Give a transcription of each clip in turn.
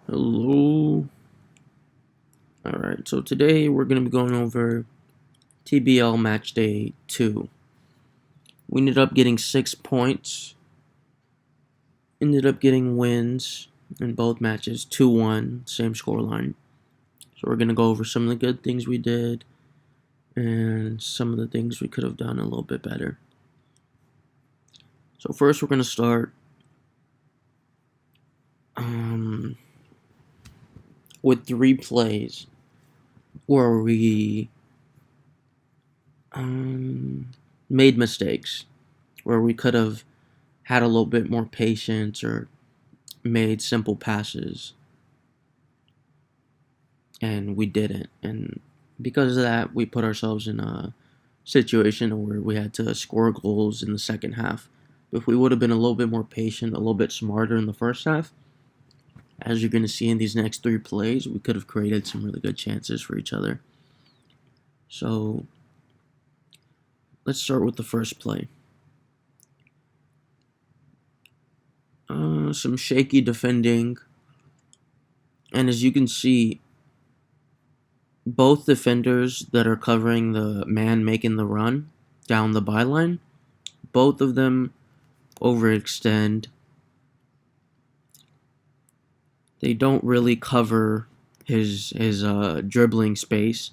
Hello. Alright, so today we're going to be going over TBL Matchday 2. We ended up getting 6 points. Ended up getting wins in both matches, 2-1, same scoreline. So we're going to go over some of the good things we did and some of the things we could have done a little bit better. So first we're going to start with 3 plays where we made mistakes, where we could have had a little bit more patience or made simple passes, and we didn't. And because of that, we put ourselves in a situation where we had to score goals in the second half. If we would have been a little bit more patient, a little bit smarter in the first half, as you're going to see in these next 3 plays, we could have created some really good chances for each other. So let's start with the first play. Some shaky defending, and as you can see, both defenders that are covering the man making the run down the byline, both of them overextend. They don't really cover his dribbling space.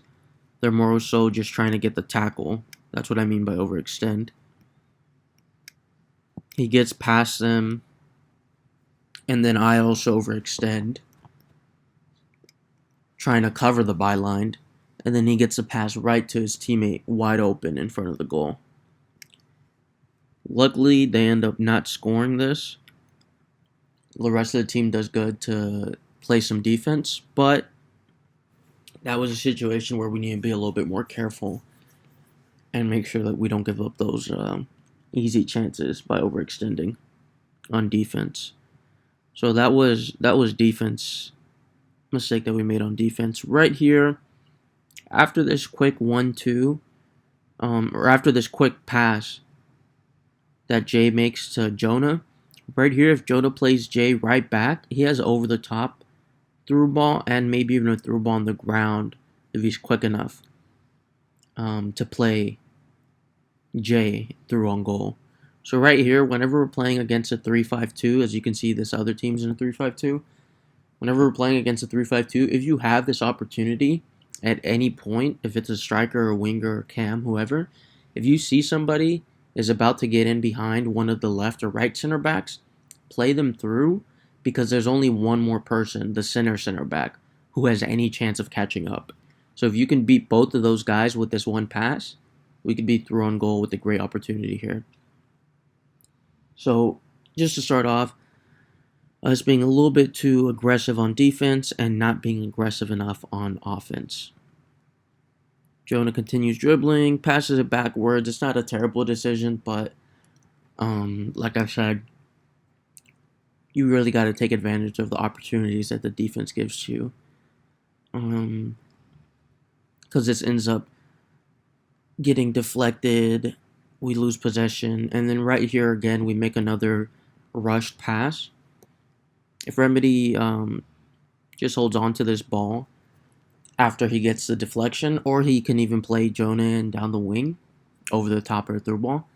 They're more so just trying to get the tackle. That's what I mean by overextend. He gets past them, and then I also overextend, trying to cover the byline, and then he gets a pass right to his teammate wide open in front of the goal. Luckily, they end up not scoring this. The rest of the team does good to play some defense, but that was a situation where we need to be a little bit more careful and make sure that we don't give up those easy chances by overextending on defense. So that was defense mistake that we made on defense. Right here, after this quick 1-2, or after this quick pass that Jay makes to Jonah, right here, if Jonah plays Jay right back, he has over the top through ball and maybe even a through ball on the ground if he's quick enough to play Jay through on goal. So right here, whenever we're playing against a 3-5-2, as you can see, this other team's in a 3-5-2. Whenever we're playing against a 3-5-2, if you have this opportunity at any point, if it's a striker or winger or cam, whoever, if you see somebody is about to get in behind one of the left or right center backs, play them through, because there's only one more person, the center back, who has any chance of catching up. So if you can beat both of those guys with this one pass, we could be through on goal with a great opportunity here. So just to start off, us being a little bit too aggressive on defense and not being aggressive enough on offense. Jonah continues dribbling, passes it backwards. It's not a terrible decision, but like I said, you really got to take advantage of the opportunities that the defense gives to you. Because this ends up getting deflected, we lose possession, and then right here again, we make another rushed pass. If Remedy just holds on to this ball after he gets the deflection, or he can even play Jonah in down the wing over the top or through ball.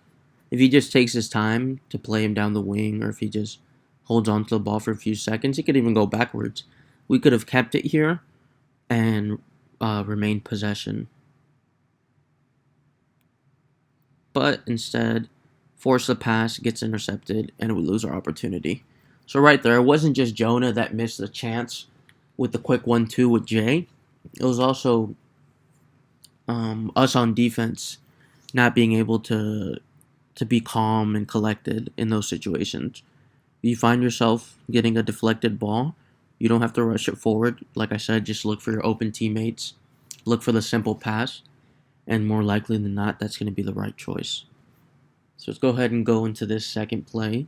If he just takes his time to play him down the wing, or if he just holds on to the ball for a few seconds, he could even go backwards. We could have kept it here and remained possession. But instead, force the pass, gets intercepted, and we lose our opportunity. So right there, it wasn't just Jonah that missed the chance with the quick 1-2 with Jay. It was also us on defense not being able to be calm and collected in those situations. If you find yourself getting a deflected ball, you don't have to rush it forward. Like I said, just look for your open teammates. Look for the simple pass. And more likely than not, that's going to be the right choice. So let's go ahead and go into this second play.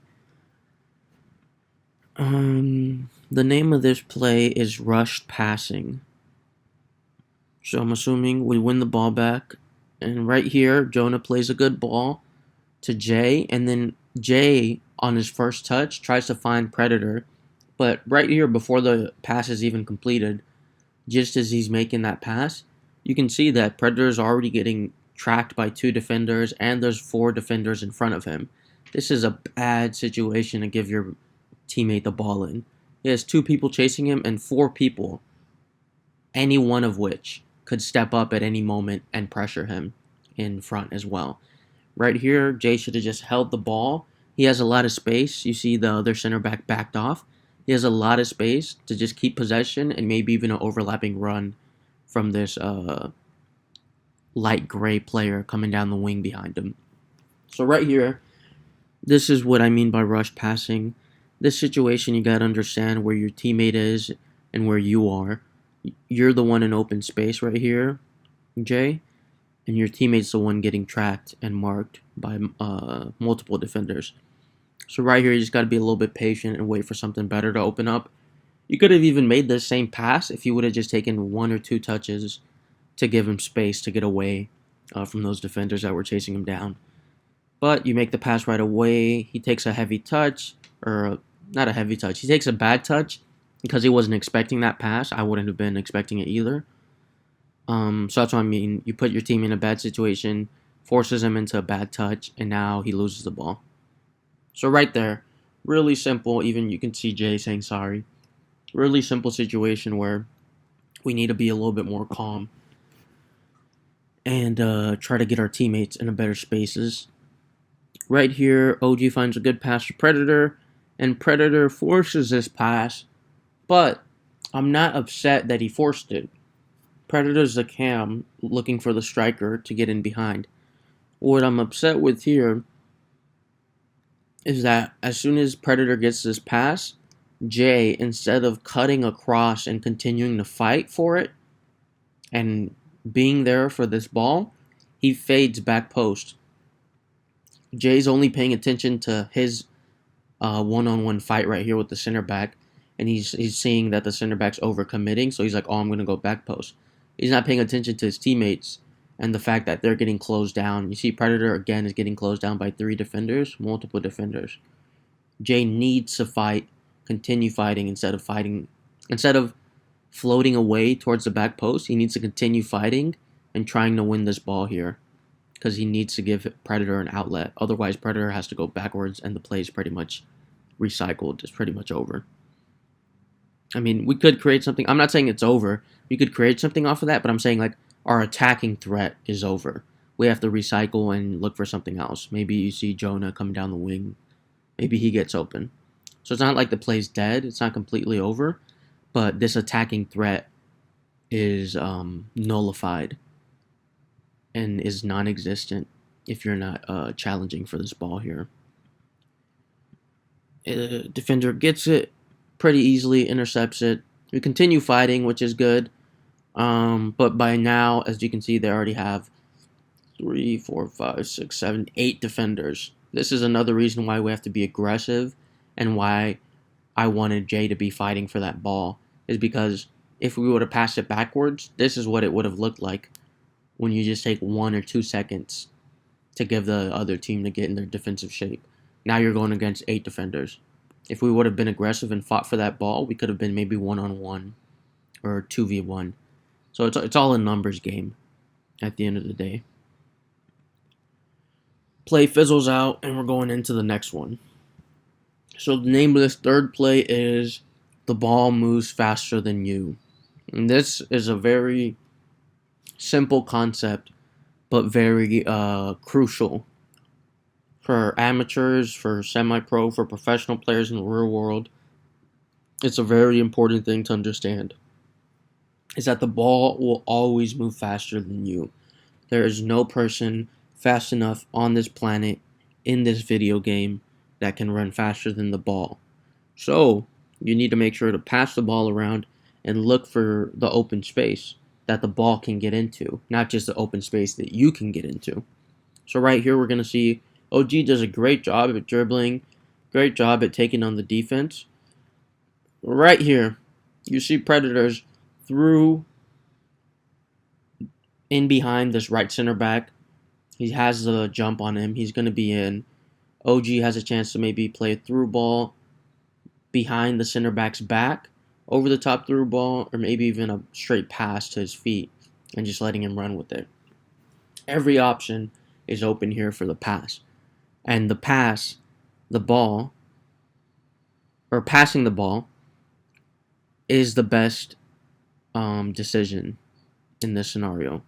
The name of this play is rushed passing. So I'm assuming we win the ball back. And right here, Jonah plays a good ball to Jay. And then Jay, on his first touch, tries to find Predator. But right here, before the pass is even completed, just as he's making that pass, you can see that Predator is already getting tracked by 2 defenders, and there's 4 defenders in front of him. This is a bad situation to give your teammate the ball in. He has 2 people chasing him and 4 people, any one of which could step up at any moment and pressure him in front as well. Right here, Jay should have just held the ball. He has a lot of space. You see the other center back backed off. He has a lot of space to just keep possession and maybe even an overlapping run from this light gray player coming down the wing behind him. So right here, this is what I mean by rush passing. This situation, you got to understand where your teammate is and where you are. You're the one in open space right here, Jay, and your teammate's the one getting tracked and marked by multiple defenders. So right here, you just got to be a little bit patient and wait for something better to open up. You could have even made this same pass if you would have just taken 1 or 2 touches to give him space to get away from those defenders that were chasing him down. But you make the pass right away. He takes a heavy touch, or not a heavy touch. He takes a bad touch because he wasn't expecting that pass. I wouldn't have been expecting it either. So that's what I mean. You put your team in a bad situation, forces him into a bad touch, and now he loses the ball. So right there, really simple. Even you can see Jay saying sorry. Really simple situation where we need to be a little bit more calm and try to get our teammates in a better spaces. Right here, OG finds a good pass to Predator, and Predator forces this pass, but I'm not upset that he forced it. Predator's the cam looking for the striker to get in behind. What I'm upset with here is that as soon as Predator gets this pass, Jay, instead of cutting across and continuing to fight for it and being there for this ball, he fades back post. Jay's only paying attention to his one-on-one fight right here with the center back, and he's seeing that the center back's overcommitting, so he's like, oh, I'm going to go back post. He's not paying attention to his teammates and the fact that they're getting closed down. You see Predator, again, is getting closed down by 3 defenders, multiple defenders. Jay needs to fight, continue fighting instead of floating away towards the back post. He needs to continue fighting and trying to win this ball here because he needs to give Predator an outlet. Otherwise, Predator has to go backwards and the play is pretty much recycled. It's pretty much over. I mean, we could create something. I'm not saying it's over. We could create something off of that, but I'm saying like our attacking threat is over. We have to recycle and look for something else. Maybe you see Jonah coming down the wing. Maybe he gets open. So it's not like the play's dead. It's not completely over. But this attacking threat is nullified and is non-existent if you're not challenging for this ball here. Defender gets it pretty easily, intercepts it. We continue fighting, which is good. But by now, as you can see, they already have 3, 4, 5, 6, 7, 8 defenders. This is another reason why we have to be aggressive and why I wanted Jay to be fighting for that ball, is because if we would have passed it backwards, this is what it would have looked like when you just take 1 or 2 seconds to give the other team to get in their defensive shape. Now you're going against 8 defenders. If we would have been aggressive and fought for that ball, we could have been maybe 1-on-1 or 2v1. So it's all a numbers game at the end of the day. Play fizzles out, and we're going into the next one. So the name of this third play is The Ball Moves Faster Than You. And this is a very simple concept, but very crucial for amateurs, for semi-pro, for professional players in the real world. It's a very important thing to understand, is that the ball will always move faster than you. There is no person fast enough on this planet, in this video game, that can run faster than the ball. So, you need to make sure to pass the ball around and look for the open space that the ball can get into, not just the open space that you can get into. So right here, we're going to see OG does a great job at dribbling, great job at taking on the defense. Right here, you see Predators through in behind this right center back. He has the jump on him. He's going to be in. OG has a chance to maybe play a through ball behind the center back's back, over the top through ball, or maybe even a straight pass to his feet and just letting him run with it. Every option is open here for the pass. And the pass, the ball, or passing the ball, is the best decision in this scenario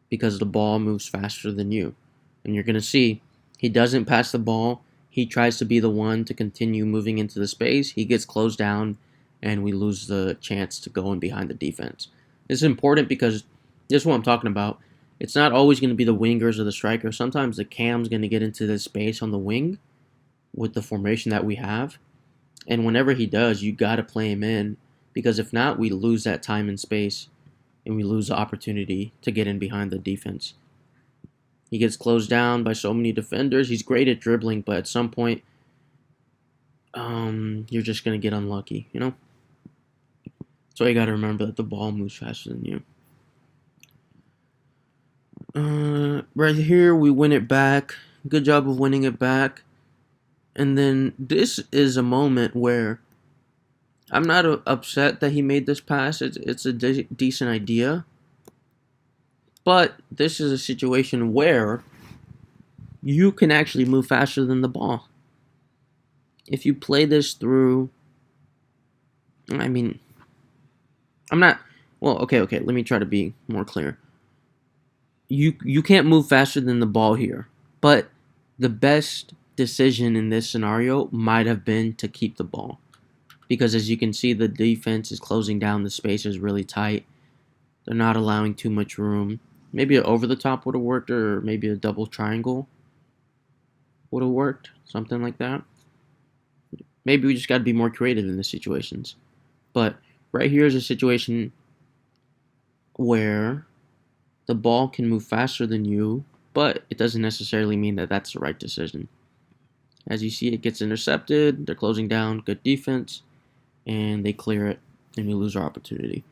because the ball moves faster than you. And you're going to see he doesn't pass the ball. He tries to be the one to continue moving into the space. He gets closed down, and we lose the chance to go in behind the defense. This is important because this is what I'm talking about. It's not always going to be the wingers or the striker. Sometimes the cam's going to get into this space on the wing with the formation that we have. And whenever he does, you got to play him in because if not, we lose that time and space and we lose the opportunity to get in behind the defense. He gets closed down by so many defenders. He's great at dribbling, but at some point, you're just going to get unlucky, you know? So you got to remember that the ball moves faster than you. Right here, we win it back. Good job of winning it back. And then this is a moment where I'm not upset that he made this pass. It's a decent idea. But this is a situation where you can actually move faster than the ball. If you play this through, I mean, I'm not, well, okay, let me try to be more clear. You can't move faster than the ball here, but the best decision in this scenario might have been to keep the ball. Because as you can see, the defense is closing down, the space is really tight. They're not allowing too much room. Maybe an over the top would have worked, or maybe a double triangle would have worked, something like that. Maybe we just got to be more creative in these situations. But right here is a situation where the ball can move faster than you, but it doesn't necessarily mean that that's the right decision. As you see, it gets intercepted. They're closing down. Good defense. And they clear it, and we lose our opportunity.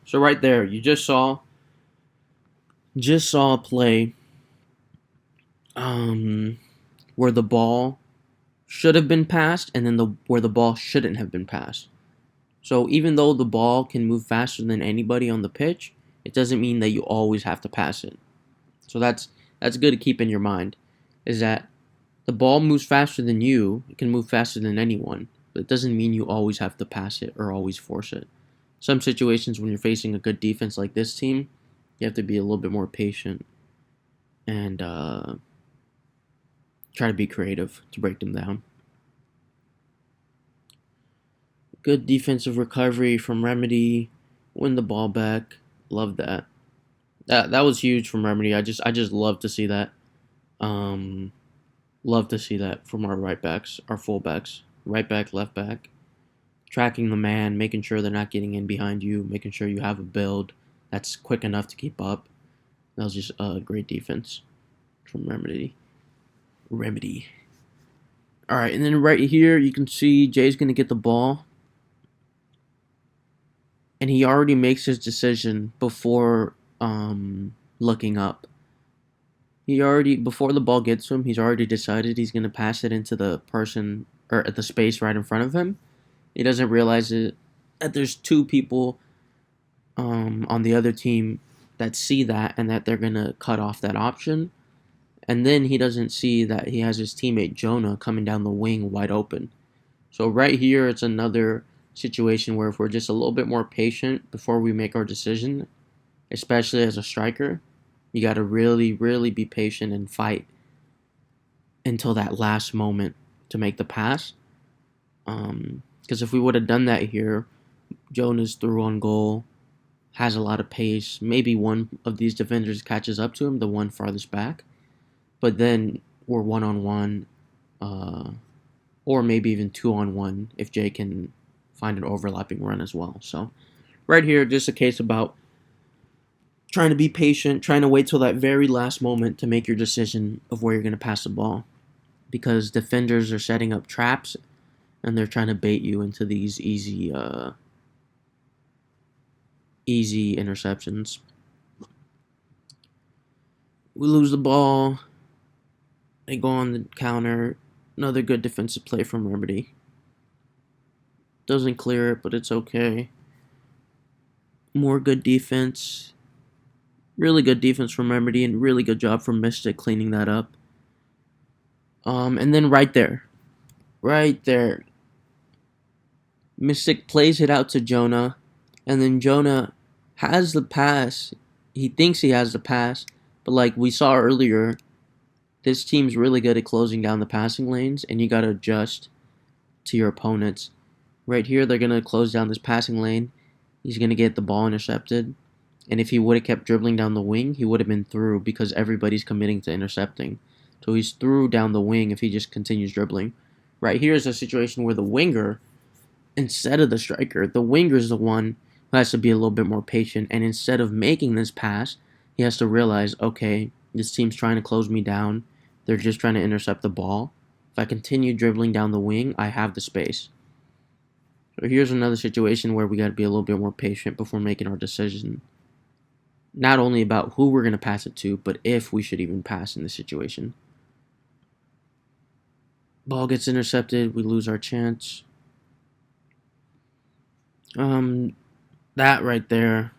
So right there, you just saw a play where the ball should have been passed, and then where the ball shouldn't have been passed. So even though the ball can move faster than anybody on the pitch, it doesn't mean that you always have to pass it. So that's good to keep in your mind, is that the ball moves faster than you. It can move faster than anyone, but it doesn't mean you always have to pass it or always force it. Some situations when you're facing a good defense like this team, you have to be a little bit more patient and try to be creative to break them down. Good defensive recovery from Remedy. Win the ball back. Love that. That was huge from Remedy. I just love to see that. Love to see that from our right backs, our full backs, right back, left back. Tracking the man, making sure they're not getting in behind you, making sure you have a build that's quick enough to keep up. That was just a great defense from Remedy. All right, and then right here you can see Jay's going to get the ball. And he already makes his decision before looking up. Before the ball gets to him, he's already decided he's going to pass it into the person, or at the space right in front of him. He doesn't realize that there's two people on the other team that see that and that they're going to cut off that option. And then he doesn't see that he has his teammate Jonah coming down the wing wide open. So right here, it's another situation where if we're just a little bit more patient before we make our decision, especially as a striker, you got to really, really be patient and fight until that last moment to make the pass. Because if we would have done that here, Jonah's through on goal, has a lot of pace. Maybe one of these defenders catches up to him, the one farthest back. But then we're one-on-one, or maybe even two-on-one if Jay can find an overlapping run as well. So right here, just a case about trying to be patient, trying to wait till that very last moment to make your decision of where you're going to pass the ball. Because defenders are setting up traps, and they're trying to bait you into these easy interceptions. We lose the ball. They go on the counter. Another good defensive play from Remedy. Doesn't clear it, but it's okay. More good defense. Really good defense from Remedy, and really good job from Mystic cleaning that up. And then right there, Mystic plays it out to Jonah, and then Jonah has the pass. He thinks he has the pass, but like we saw earlier, this team's really good at closing down the passing lanes, and you got to adjust to your opponents. Right here, they're going to close down this passing lane. He's going to get the ball intercepted. And if he would have kept dribbling down the wing, he would have been through because everybody's committing to intercepting. So he's through down the wing if he just continues dribbling. Right here is a situation where the winger, instead of the striker, the winger is the one who has to be a little bit more patient. And instead of making this pass, he has to realize, okay, this team's trying to close me down. They're just trying to intercept the ball. If I continue dribbling down the wing, I have the space. So here's another situation where we got to be a little bit more patient before making our decision. Not only about who we're going to pass it to, but if we should even pass in this situation. Ball gets intercepted, we lose our chance. That right there,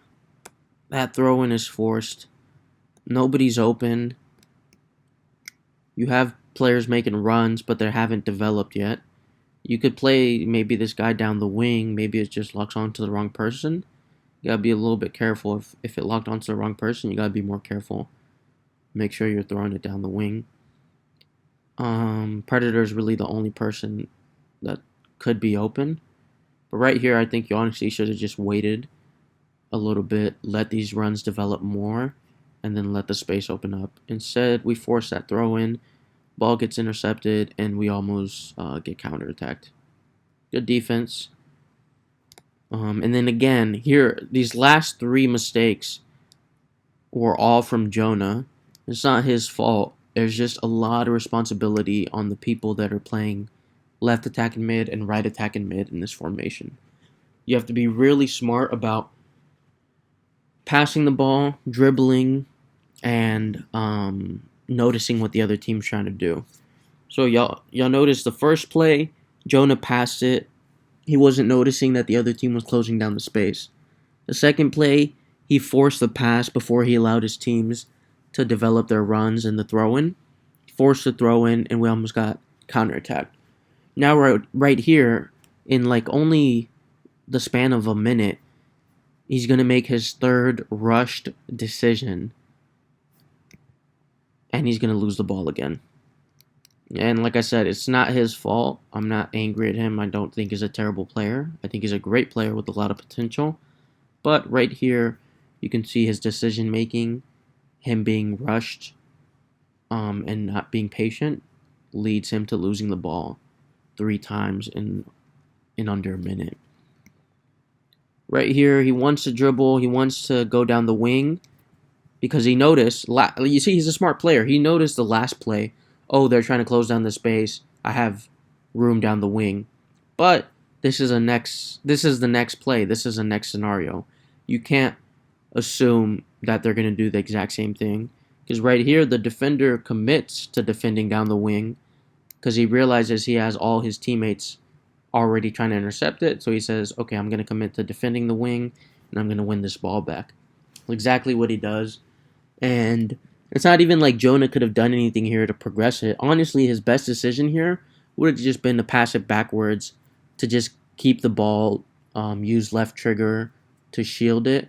that throw-in is forced. Nobody's open. You have players making runs, but they haven't developed yet. You could play maybe this guy down the wing. Maybe it just locks onto the wrong person. You gotta be a little bit careful. If it locked onto the wrong person, you gotta be more careful. Make sure you're throwing it down the wing. Predator is really the only person that could be open. But right here, I think you honestly should have just waited a little bit, let these runs develop more, and then let the space open up. Instead, we force that throw in. Ball gets intercepted, and we almost get counterattacked. Good defense. And then again, here, these last three mistakes were all from Jonah. It's not his fault. There's just a lot of responsibility on the people that are playing left attack and mid and right attack and mid in this formation. You have to be really smart about passing the ball, dribbling, and noticing what the other team's trying to do. So y'all notice the first play, Jonah passed it. He wasn't noticing that the other team was closing down the space. The second play, he forced the pass before he allowed his teams to develop their runs and the throw-in. Forced the throw-in, and we almost got counterattacked. Now right here, in like only the span of a minute, he's going to make his third rushed decision, and he's going to lose the ball again. And like I said, it's not his fault. I'm not angry at him. I don't think he's a terrible player. I think he's a great player with a lot of potential. But right here, you can see his decision making, him being rushed, and not being patient, leads him to losing the ball 3 times in under a minute. Right here, he wants to dribble. He wants to go down the wing because he noticed. You see, he's a smart player. He noticed the last play. Oh, they're trying to close down the space. I have room down the wing. But this is the next play. This is the next scenario. You can't assume that they're going to do the exact same thing. Because right here, the defender commits to defending down the wing because he realizes he has all his teammates already trying to intercept it. So he says, okay, I'm going to commit to defending the wing, and I'm going to win this ball back. Exactly what he does. And it's not even like Jonah could have done anything here to progress it. Honestly, his best decision here would have just been to pass it backwards, to just keep the ball, use left trigger to shield it,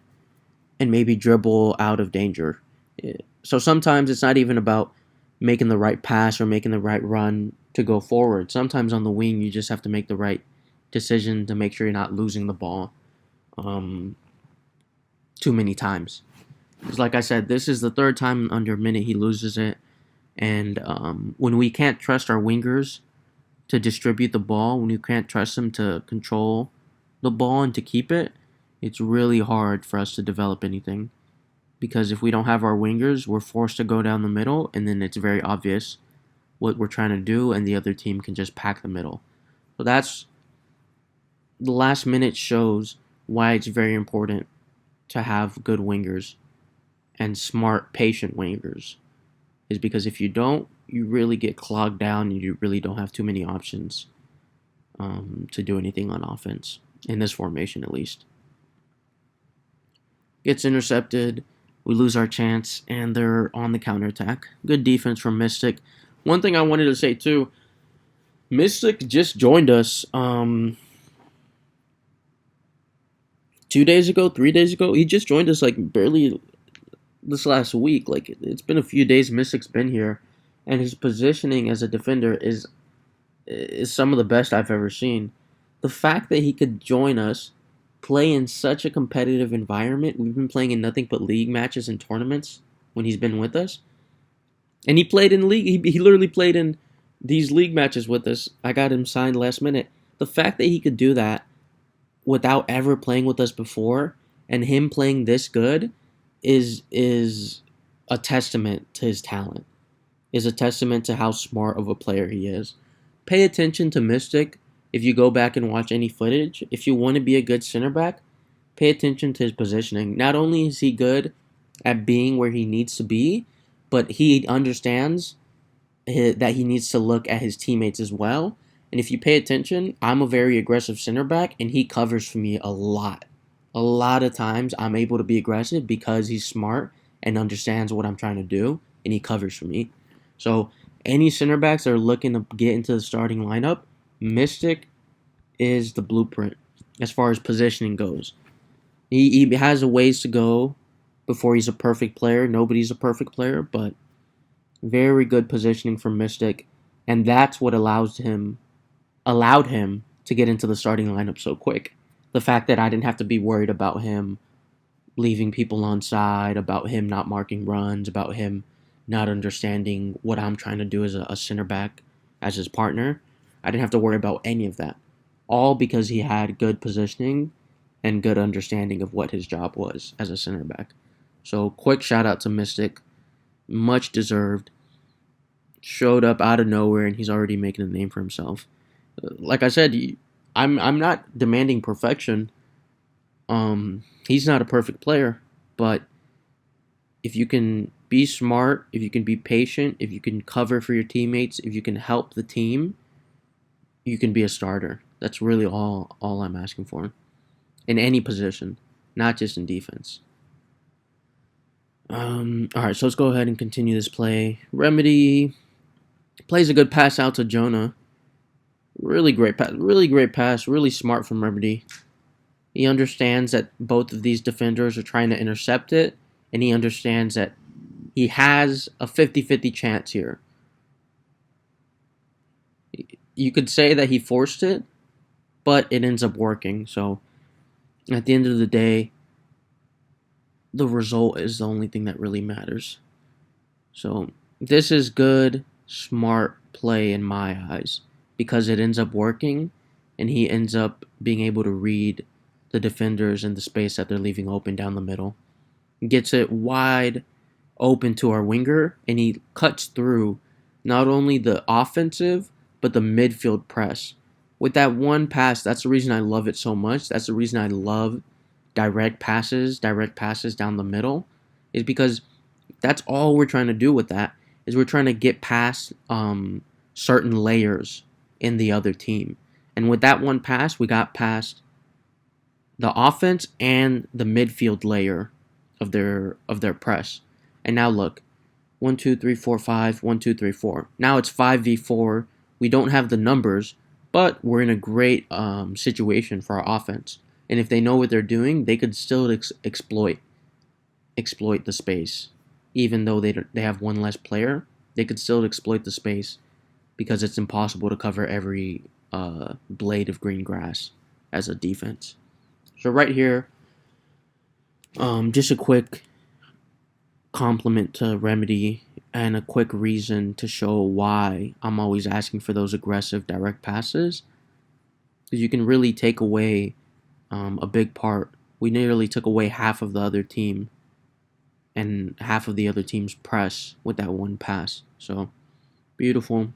and maybe dribble out of danger. So sometimes it's not even about making the right pass or making the right run to go forward. Sometimes on the wing, you just have to make the right decision to make sure you're not losing the ball too many times. Because like I said, this is the third time under a minute he loses it. And when we can't trust our wingers to distribute the ball, when you can't trust them to control the ball and to keep it, it's really hard for us to develop anything. Because if we don't have our wingers, we're forced to go down the middle, and then it's very obvious what we're trying to do, and the other team can just pack the middle. So that's the last minute shows why it's very important to have good wingers and smart, patient wingers. Is because if you don't, you really get clogged down and you really don't have too many options. to do anything on offense, in this formation at least. Gets intercepted, we lose our chance, and they're on the counterattack. Good defense from Mystic. One thing I wanted to say too, Mystic just joined us 2 days ago, 3 days ago. He just joined us like barely this last week. Like, it's been a few days Mystic's been here, and his positioning as a defender is some of the best I've ever seen. The fact that he could join us, play in such a competitive environment. We've been playing in nothing but league matches and tournaments when he's been with us. And he played in league. He literally played in these league matches with us. I got him signed last minute. The fact that he could do that without ever playing with us before, and him playing this good, is a testament to his talent. Is a testament to how smart of a player he is. Pay attention to Mystic. If you go back and watch any footage, if you want to be a good center back, pay attention to his positioning. Not only is he good at being where he needs to be, but he understands that he needs to look at his teammates as well. And if you pay attention, I'm a very aggressive center back, and he covers for me a lot. A lot of times I'm able to be aggressive because he's smart and understands what I'm trying to do, and he covers for me. So any center backs that are looking to get into the starting lineup, Mystic is the blueprint as far as positioning goes. He has a ways to go before he's a perfect player. Nobody's a perfect player, but very good positioning from Mystic, and that's what allowed him to get into the starting lineup so quick. The fact that I didn't have to be worried about him leaving people on side, about him not marking runs, about him not understanding what I'm trying to do as a center back, as his partner. I didn't have to worry about any of that. All because he had good positioning and good understanding of what his job was as a center back. So quick shout out to Mystic. Much deserved. Showed up out of nowhere, and he's already making a name for himself. Like I said, I'm not demanding perfection. He's not a perfect player, but if you can be smart, if you can be patient, if you can cover for your teammates, if you can help the team, you can be a starter. That's really all I'm asking for. In any position, not just in defense. Alright, so let's go ahead and continue this play. Remedy plays a good pass out to Jonah. Really great pass, really smart from Remedy. He understands that both of these defenders are trying to intercept it, and he understands that he has a 50-50 chance here. You could say that he forced it, but it ends up working. So at the end of the day, the result is the only thing that really matters. So this is good, smart play in my eyes, because it ends up working, and he ends up being able to read the defenders and the space that they're leaving open down the middle. He gets it wide open to our winger, and he cuts through not only the offensive, but the midfield press. With that one pass, that's the reason I love it so much. That's the reason I love direct passes down the middle, is because that's all we're trying to do with that, is we're trying to get past certain layers in the other team. And with that one pass, we got past the offense and the midfield layer of their press. And now look, 1, 2, 3, 4, 5, 1, 2, 3, 4. Now it's 5v4. We don't have the numbers, but we're in a great situation for our offense. And if they know what they're doing, they could still exploit the space. Even though they have one less player, they could still exploit the space, because it's impossible to cover every blade of green grass as a defense. So right here, just a quick compliment to Remedy and a quick reason to show why I'm always asking for those aggressive direct passes. Because you can really take away a big part. We nearly took away half of the other team and half of the other team's press with that one pass. So beautiful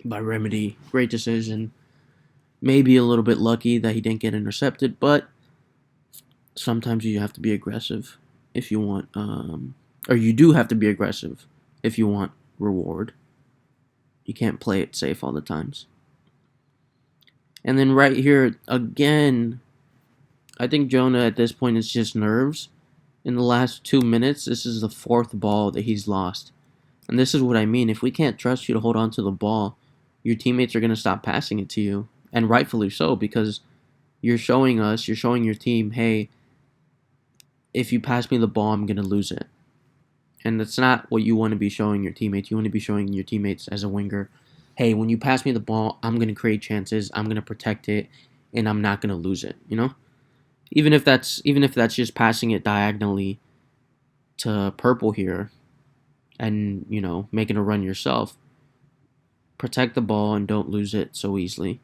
by Remedy. Great decision. Maybe a little bit lucky that he didn't get intercepted, but sometimes you have to be aggressive if you want, or you do have to be aggressive if you want reward. You can't play it safe all the times. And then right here, again, I think Jonah at this point is just nerves. In the last 2 minutes, this is the 4th ball that he's lost. And this is what I mean. If we can't trust you to hold on to the ball, your teammates are going to stop passing it to you. And rightfully so, because you're showing your team, hey, if you pass me the ball, I'm going to lose it. And that's not what you want to be showing your teammates. You want to be showing your teammates as a winger, hey, when you pass me the ball, I'm going to create chances, I'm going to protect it, and I'm not going to lose it, you know? Even if that's just passing it diagonally to purple here and, you know, making a run yourself, protect the ball and don't lose it so easily.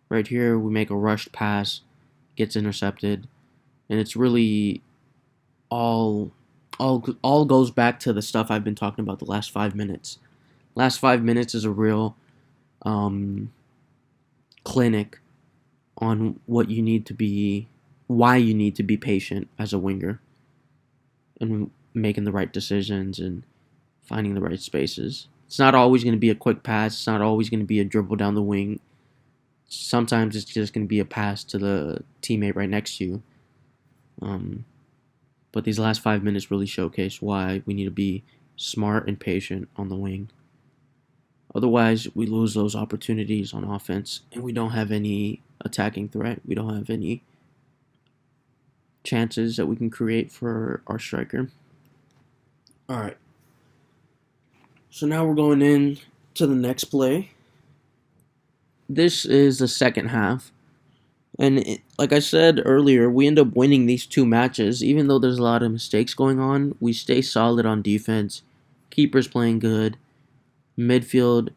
Right here, we make a rushed pass, gets intercepted, and it's really all goes back to the stuff I've been talking about the last 5 minutes. Last 5 minutes is a real clinic on what you need to be, why you need to be patient as a winger, and making the right decisions and finding the right spaces. It's not always going to be a quick pass. It's not always going to be a dribble down the wing. Sometimes it's just going to be a pass to the teammate right next to you. But these last 5 minutes really showcase why we need to be smart and patient on the wing. Otherwise, we lose those opportunities on offense, and we don't have any attacking threat. We don't have any chances that we can create for our striker. All right. So now we're going in to the next play. This is the second half. And like I said earlier, we end up winning these 2 matches. Even though there's a lot of mistakes going on, we stay solid on defense. Keeper's playing good. Midfield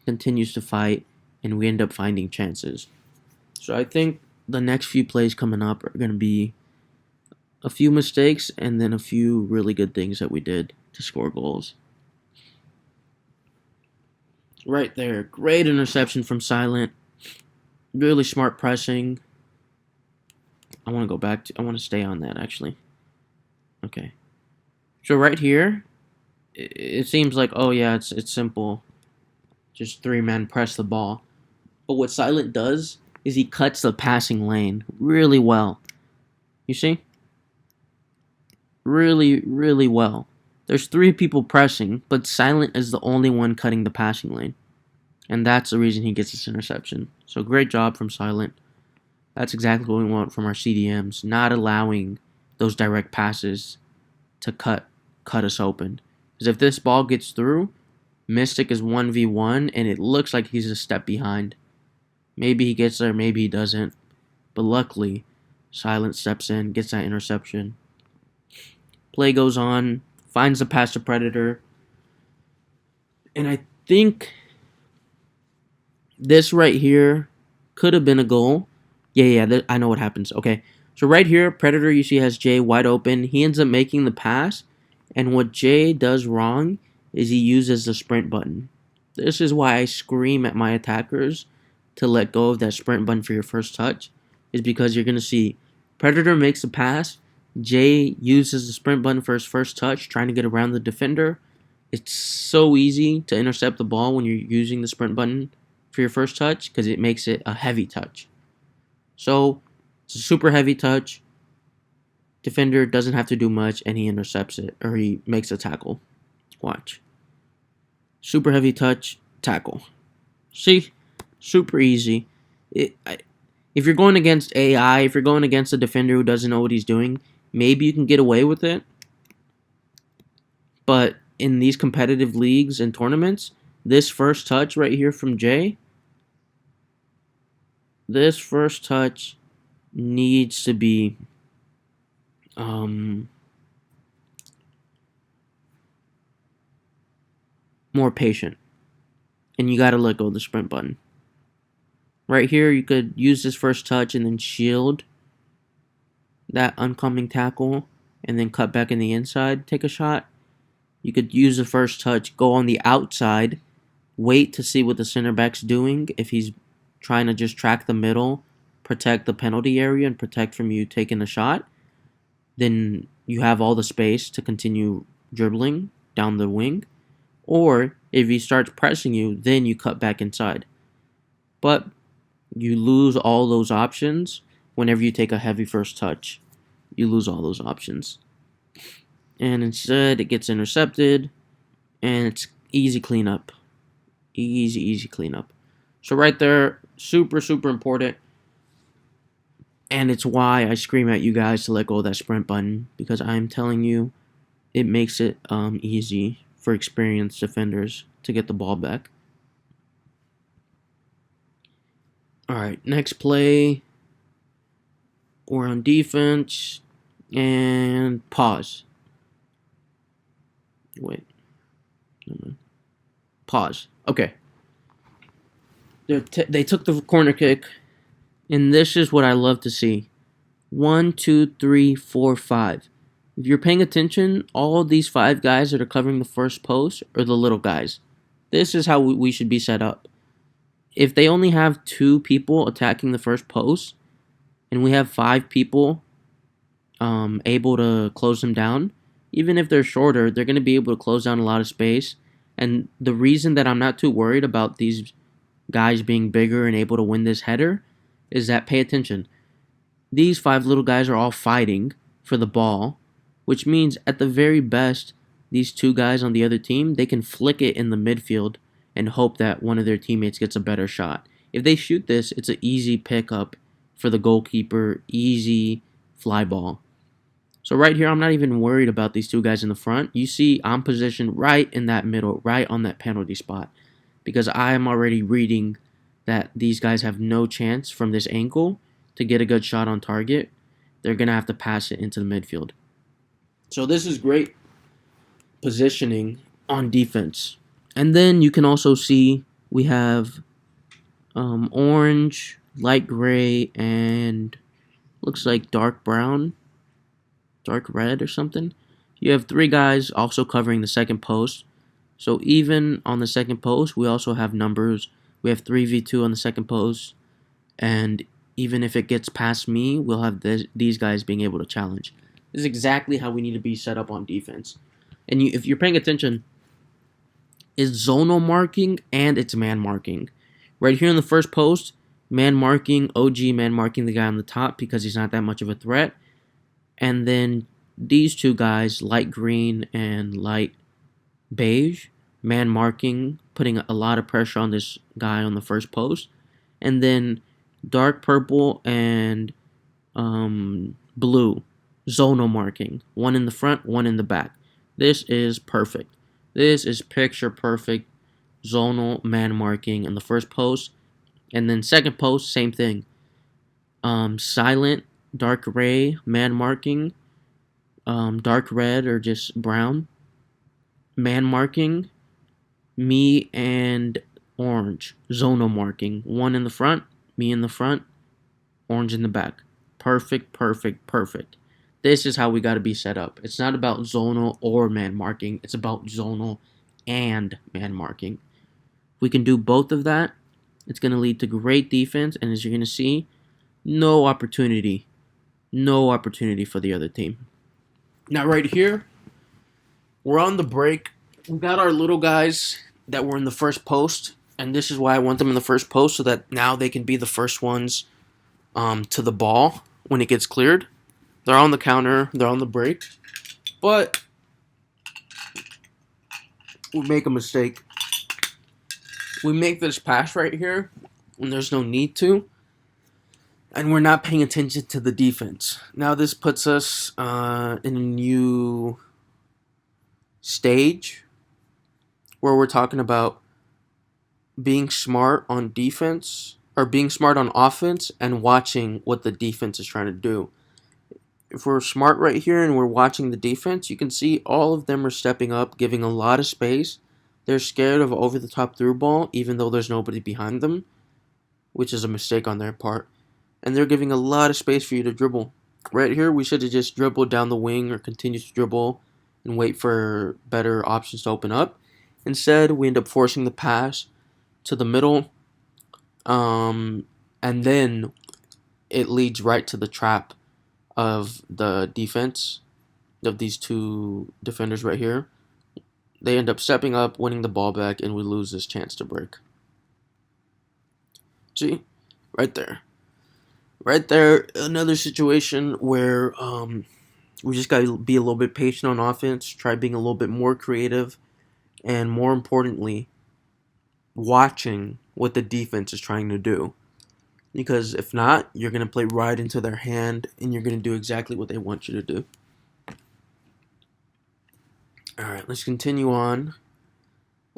continues to fight, and we end up finding chances. So I think the next few plays coming up are going to be a few mistakes and then a few really good things that we did to score goals. Right there. Great interception from Silent. Really smart pressing. I want to stay on that, actually. Okay. So right here, it seems like, oh yeah, it's simple. Just 3-man press the ball. But what Silent does is he cuts the passing lane really well. You see? Really, really well. There's 3 people pressing, but Silent is the only one cutting the passing lane. And that's the reason he gets this interception. So great job from Silent. That's exactly what we want from our CDMs, not allowing those direct passes to cut us open. Because if this ball gets through, Mystic is 1v1, and it looks like he's a step behind. Maybe he gets there, maybe he doesn't. But luckily, Silent steps in, gets that interception. Play goes on, finds the pass to Predator. And I think this right here could have been a goal. I know what happens. Okay, so right here, Predator, you see, has Jay wide open. He ends up making the pass, and what Jay does wrong is he uses the sprint button. This is why I scream at my attackers to let go of that sprint button for your first touch, is because you're going to see Predator makes the pass, Jay uses the sprint button for his first touch, trying to get around the defender. It's so easy to intercept the ball when you're using the sprint button for your first touch because it makes it a heavy touch. So it's a super heavy touch. Defender doesn't have to do much, and he intercepts it, or he makes a tackle. Watch. Super heavy touch, tackle. See? Super easy. If you're going against AI, if you're going against a defender who doesn't know what he's doing, maybe you can get away with it. But in these competitive leagues and tournaments, this first touch right here from Jay, this first touch needs to be more patient. And you got to let go of the sprint button. Right here, you could use this first touch and then shield that oncoming tackle and then cut back in the inside, take a shot. You could use the first touch, go on the outside, wait to see what the center back's doing. If he's trying to just track the middle, protect the penalty area, and protect from you taking a shot, then you have all the space to continue dribbling down the wing. Or if he starts pressing you, then you cut back inside. But You lose all those options whenever you take a heavy first touch. You lose all those options. And instead, it gets intercepted, and it's easy cleanup. Easy cleanup. So right there, super important. And it's why I scream at you guys to let go of that sprint button, because I'm telling you, it makes it easy for experienced defenders to get the ball back. Alright, next play. We're on defense. And pause. Wait. Pause. Okay. They took the corner kick. And this is what I love to see. 1, 2, 3, 4, 5. If you're paying attention, all these 5 guys that are covering the first post are the little guys. This is how we should be set up. If they only have 2 people attacking the first post, and we have 5 people able to close them down, even if they're shorter, they're going to be able to close down a lot of space. And the reason that I'm not too worried about these guys being bigger and able to win this header is that, pay attention, these 5 little guys are all fighting for the ball, which means at the very best, these 2 guys on the other team, they can flick it in the midfield and hope that one of their teammates gets a better shot. If they shoot this, it's an easy pickup for the goalkeeper, easy fly ball. So right here, I'm not even worried about these 2 guys in the front. You see, I'm positioned right in that middle, right on that penalty spot, because I am already reading that these guys have no chance from this angle to get a good shot on target. They're going to have to pass it into the midfield. So this is great positioning on defense. And then you can also see we have orange, light gray, and looks like dark brown, dark red or something. You have 3 guys also covering the second post. So even on the second post, we also have numbers. We have 3v2 on the second post. And even if it gets past me, we'll have these guys being able to challenge. This is exactly how we need to be set up on defense. And if you're paying attention, it's zonal marking and it's man marking. Right here in the first post, man marking, OG man marking the guy on the top because he's not that much of a threat. And then these 2 guys, light green and light beige, man marking, putting a lot of pressure on this guy on the first post. And then dark purple and blue, zonal marking. 1 in the front, 1 in the back. This is perfect. This is picture perfect zonal man marking in the first post. And then second post, same thing. Silent, dark gray, man marking. Dark red or just brown, man marking. Me and orange, zonal marking. 1 in the front, me in the front, orange in the back. Perfect. This is how we got to be set up. It's not about zonal or man marking. It's about zonal and man marking. If we can do both of that, it's going to lead to great defense. And as you're going to see, no opportunity for the other team. Now right here, we're on the break. We got our little guys that were in the first post. And this is why I want them in the first post, so that now they can be the first ones to the ball when it gets cleared. They're on the counter. They're on the break. But we make a mistake. We make this pass right here when there's no need to. And we're not paying attention to the defense. Now this puts us in a new stage where we're talking about being smart on defense, or being smart on offense and watching what the defense is trying to do. If we're smart right here and we're watching the defense, you can see all of them are stepping up, giving a lot of space. They're scared of over-the-top through ball, even though there's nobody behind them, which is a mistake on their part. And they're giving a lot of space for you to dribble. Right here, we should have just dribbled down the wing or continued to dribble and wait for better options to open up. Instead, we end up forcing the pass to the middle, and then it leads right to the trap of the defense of these 2 defenders right here. They end up stepping up, winning the ball back, and we lose this chance to break. See, Right there. Right there, another situation where we just got to be a little bit patient on offense, try being a little bit more creative, and more importantly, watching what the defense is trying to do. Because if not, you're going to play right into their hand, and you're going to do exactly what they want you to do. All right, let's continue on.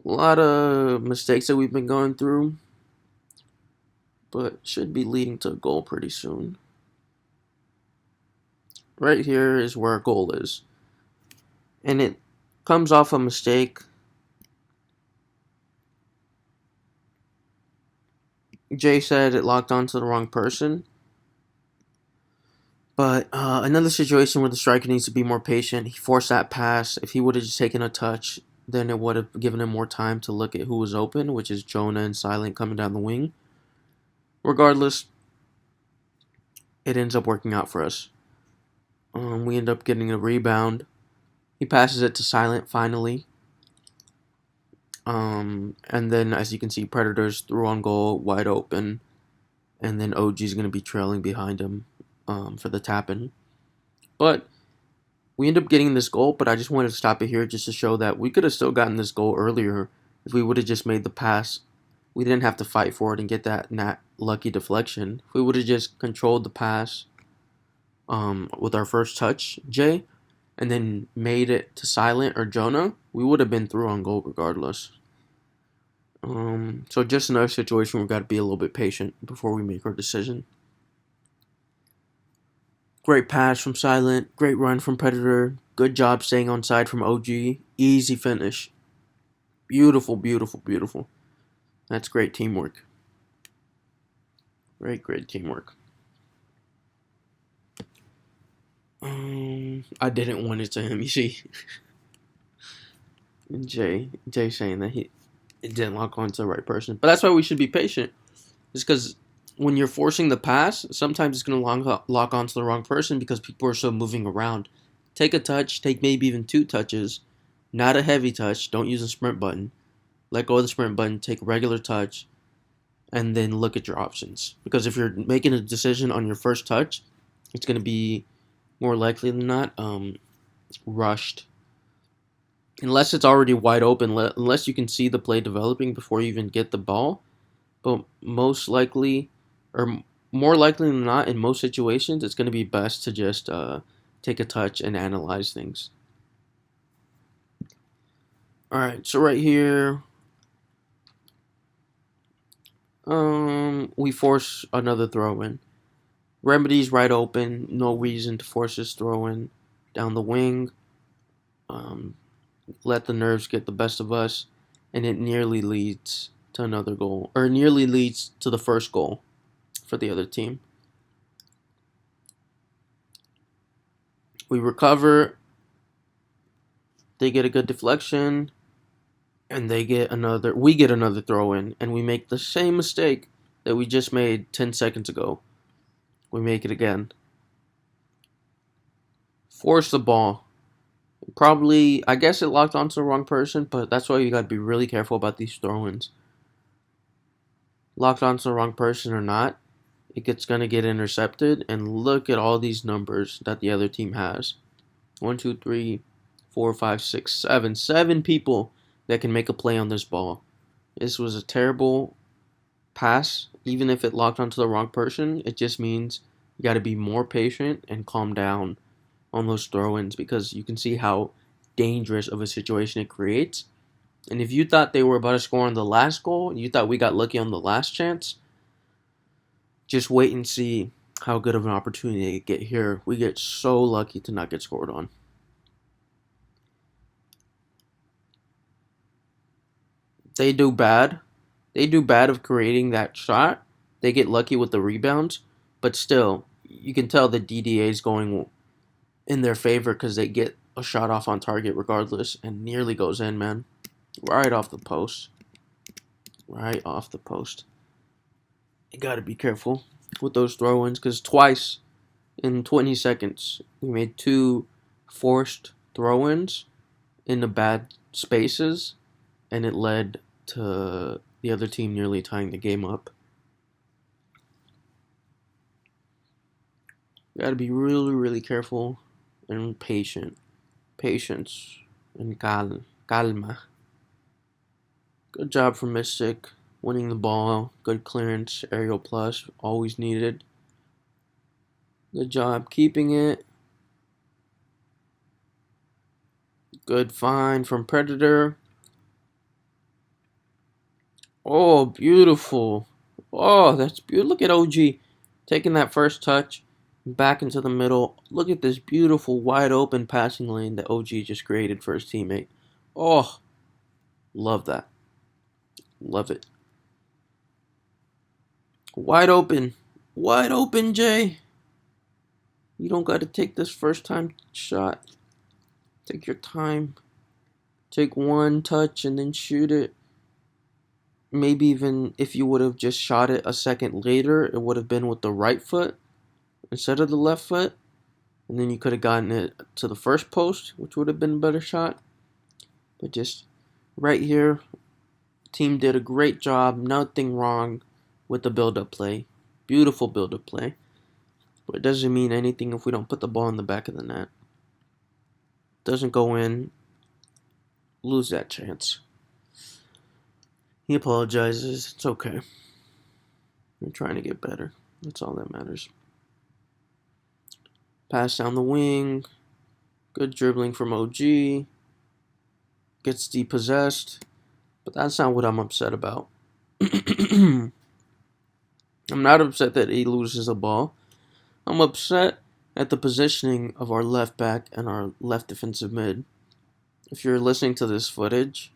A lot of mistakes that we've been going through, but should be leading to a goal pretty soon. Right here is where our goal is. And it comes off a mistake. Jay said it locked onto the wrong person. But another situation where the striker needs to be more patient. He forced that pass. If he would have just taken a touch, then it would have given him more time to look at who was open, which is Jonah and Silent coming down the wing. Regardless, it ends up working out for us. We end up getting a rebound. He passes it to Silent finally. And then, as you can see, Predators threw on goal, wide open. And then OG's going to be trailing behind him for the tap-in. But we end up getting this goal, but I just wanted to stop it here just to show that we could have still gotten this goal earlier if we would have just made the pass. We didn't have to fight for it and get that lucky deflection. If we would have just controlled the pass with our first touch, Jay, and then made it to Silent or Jonah, we would have been through on goal regardless. So just another situation where we've got to be a little bit patient before we make our decision. Great pass from Silent, great run from Predator, good job staying on side from OG, easy finish. Beautiful, beautiful, beautiful. That's great teamwork. Great teamwork. I didn't want it to him, you see. Jay saying that it didn't lock on to the right person. But that's why we should be patient. It's because when you're forcing the pass, sometimes it's going to lock onto the wrong person because people are so moving around. Take a touch, take maybe even 2 touches. Not a heavy touch. Don't use a sprint button. Let go of the sprint button, take a regular touch, and then look at your options. Because if you're making a decision on your first touch, it's going to be more likely than not rushed. Unless it's already wide open, unless you can see the play developing before you even get the ball. But most likely, or more likely than not, in most situations, it's going to be best to just take a touch and analyze things. Alright, so right here, we force another throw-in. Remedy's right open, no reason to force this throw-in down the wing. Let the nerves get the best of us, and it nearly leads to another goal, or nearly leads to the first goal for the other team. We recover, they get a good deflection, and we get another throw in, and we make the same mistake that we just made 10 seconds ago. We make it again. Force the ball. Probably, I guess it locked onto the wrong person, but that's why you gotta be really careful about these throw-ins. Locked onto the wrong person or not, it's gonna get intercepted, and look at all these numbers that the other team has. 1, 2, 3, 4, 5, 6, 7. 7 people that can make a play on this ball. This was a terrible pass. Even if it locked onto the wrong person, it just means you got to be more patient and calm down on those throw-ins because you can see how dangerous of a situation it creates. And if you thought they were about to score on the last goal, you thought we got lucky on the last chance, just wait and see how good of an opportunity they get here. We get so lucky to not get scored on. They do bad. They do bad of creating that shot. They get lucky with the rebounds, but still, you can tell the DDA is going in their favor because they get a shot off on target regardless and nearly goes in, man. Right off the post. Right off the post. You got to be careful with those throw-ins because twice in 20 seconds, we made 2 forced throw-ins in the bad spaces, and it led to the other team nearly tying the game up. Gotta be really, really careful and patient. Patience and calma. Good job for Mystic. Winning the ball. Good clearance. Aerial plus. Always needed. Good job keeping it. Good find from Predator. Oh, beautiful. Oh, that's beautiful. Look at OG taking that first touch back into the middle. Look at this beautiful wide open passing lane that OG just created for his teammate. Oh, love that. Love it. Wide open. Wide open, Jay. You don't got to take this first time shot. Take your time. Take one touch and then shoot it. Maybe even if you would have just shot it a second later, it would have been with the right foot instead of the left foot. And then you could have gotten it to the first post, which would have been a better shot. But just right here, team did a great job. Nothing wrong with the build-up play. Beautiful build-up play. But it doesn't mean anything if we don't put the ball in the back of the net. Doesn't go in. Lose that chance. He apologizes. It's okay. We're trying to get better. That's all that matters. Pass down the wing. Good dribbling from OG. Gets depossessed. But that's not what I'm upset about. I'm not upset that he loses a ball. I'm upset at the positioning of our left back and our left defensive mid. If you're listening to this footage,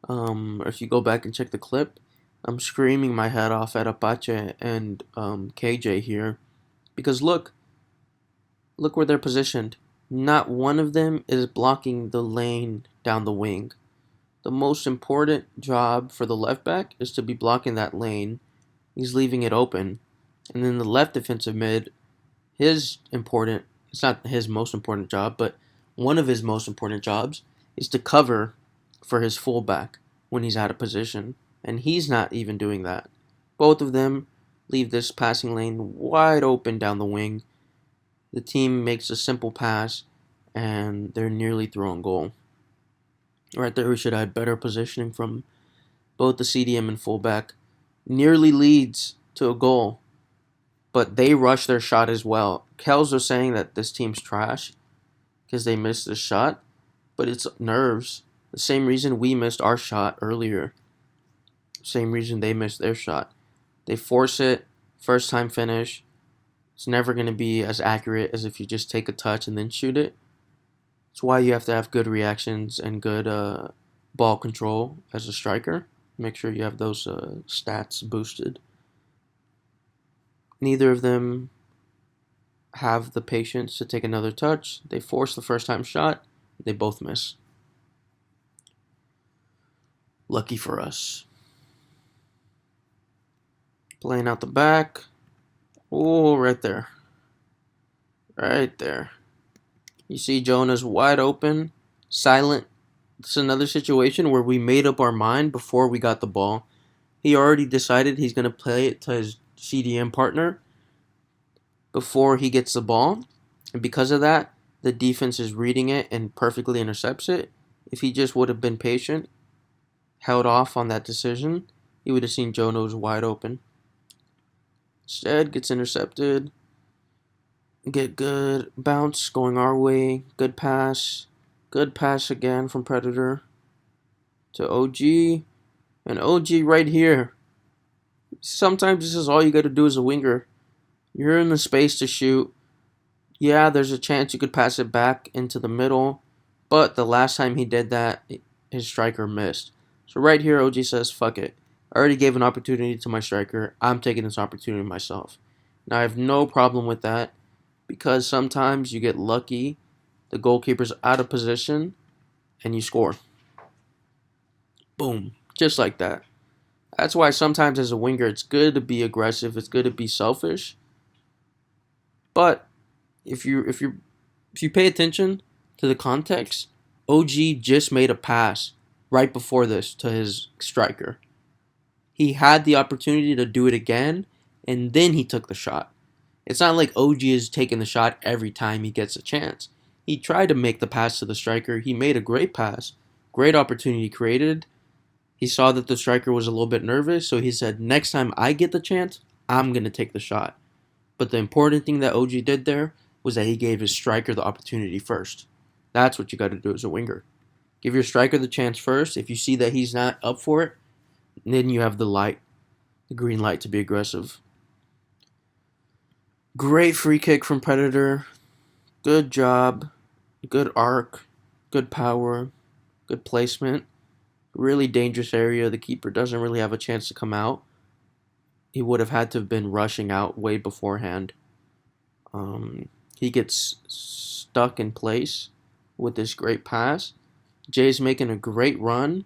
or if you go back and check the clip, I'm screaming my head off at Apache and KJ here. Because look where they're positioned. Not one of them is blocking the lane down the wing. The most important job for the left back is to be blocking that lane. He's leaving it open. And then the left defensive mid, it's not his most important job, but one of his most important jobs is to cover for his fullback when he's out of position. And he's not even doing that. Both of them leave this passing lane wide open down the wing. The team makes a simple pass, and they're nearly through on goal. Right there, we should have better positioning from both the CDM and fullback. Nearly leads to a goal, but they rush their shot as well. Kells are saying that this team's trash because they missed the shot, but it's nerves. The same reason we missed our shot earlier. Same reason they missed their shot. They force it, first time finish. It's never going to be as accurate as if you just take a touch and then shoot it. It's why you have to have good reactions and good ball control as a striker. Make sure you have those stats boosted. Neither of them have the patience to take another touch. They force the first time shot. They both miss. Lucky for us. Playing out the back. Oh, right there. Right there. You see Jonah's wide open, silent. It's another situation where we made up our mind before we got the ball. He already decided he's going to play it to his CDM partner before he gets the ball. And because of that, the defense is reading it and perfectly intercepts it. If he just would have been patient, held off on that decision, he would have seen Jonah's wide open. Instead, gets intercepted. Get good bounce going our way. Good pass. Good pass again from Predator to OG. And OG right here. Sometimes this is all you got to do as a winger. You're in the space to shoot. Yeah, there's a chance you could pass it back into the middle. But the last time he did that, his striker missed. So right here, OG says, fuck it. I already gave an opportunity to my striker. I'm taking this opportunity myself. Now, I have no problem with that because sometimes you get lucky. The goalkeeper's out of position and you score. Boom. Just like that. That's why sometimes as a winger, it's good to be aggressive. It's good to be selfish. But if you pay attention to the context, OG just made a pass right before this to his striker. He had the opportunity to do it again, and then he took the shot. It's not like OG is taking the shot every time he gets a chance. He tried to make the pass to the striker. He made a great pass. Great opportunity created. He saw that the striker was a little bit nervous, so he said, next time I get the chance, I'm going to take the shot. But the important thing that OG did there was that he gave his striker the opportunity first. That's what you got to do as a winger. Give your striker the chance first. If you see that he's not up for it, then you have the green light to be aggressive. Great free kick from Predator. Good job. Good arc. Good power. Good placement. Really dangerous area. The keeper doesn't really have a chance to come out. He would have had to have been rushing out way beforehand. He gets stuck in place with this great pass. Jay's making a great run.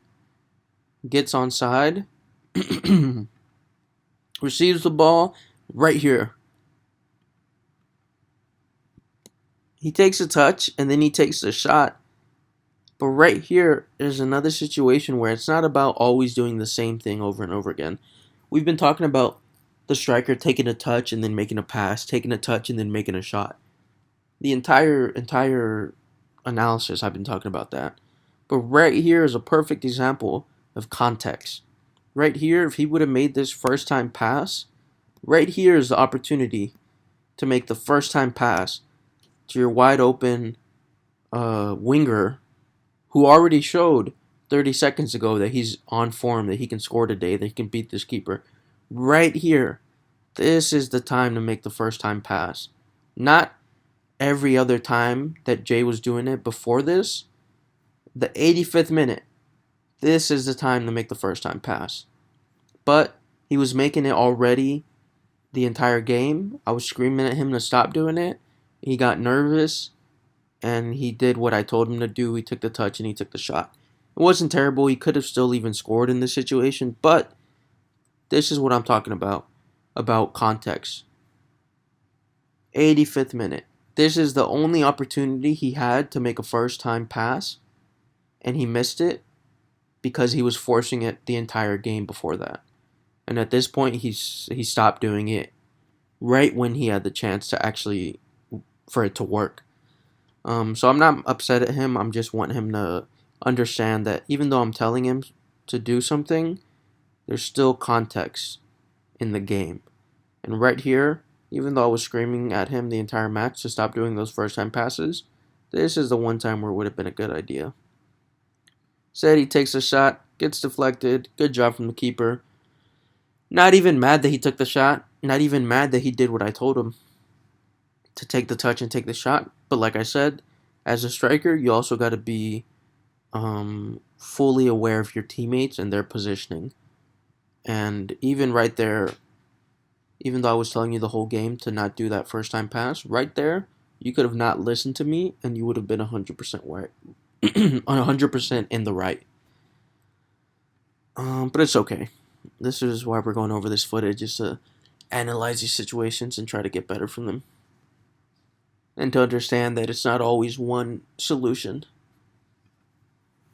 Gets onside. Receives the ball right here. He takes a touch and then he takes the shot. But right here is another situation where it's not about always doing the same thing over and over again. We've been talking about the striker taking a touch and then making a pass, taking a touch and then making a shot. The entire analysis, I've been talking about that. But right here is a perfect example of context. Right here, if he would have made this first time pass, right here is the opportunity to make the first time pass to your wide open winger who already showed 30 seconds ago that he's on form, that he can score today, that he can beat this keeper. Right here, this is the time to make the first time pass. Not every other time that Jay was doing it before this. The 85th minute, this is the time to make the first time pass. But he was making it already the entire game. I was screaming at him to stop doing it. He got nervous, and he did what I told him to do. He took the touch, and he took the shot. It wasn't terrible. He could have still even scored in this situation, but this is what I'm talking about context. 85th minute. This is the only opportunity he had to make a first-time pass, and he missed it because he was forcing it the entire game before that. And at this point, he stopped doing it right when he had the chance to actually for it to work. So I'm not upset at him. I'm just wanting him to understand that even though I'm telling him to do something, there's still context in the game. And right here, even though I was screaming at him the entire match to stop doing those first time passes, this is the one time where it would have been a good idea. Said he takes a shot, gets deflected. Good job from the keeper. Not even mad that he took the shot. Not even mad that he did what I told him to take the touch and take the shot. But like I said, as a striker, you also got to be fully aware of your teammates and their positioning. And even right there, even though I was telling you the whole game to not do that first time pass, right there, you could have not listened to me and you would have been 100% right. 100% in the right. But it's okay. This is why we're going over this footage, just to analyze these situations and try to get better from them. And to understand that it's not always one solution.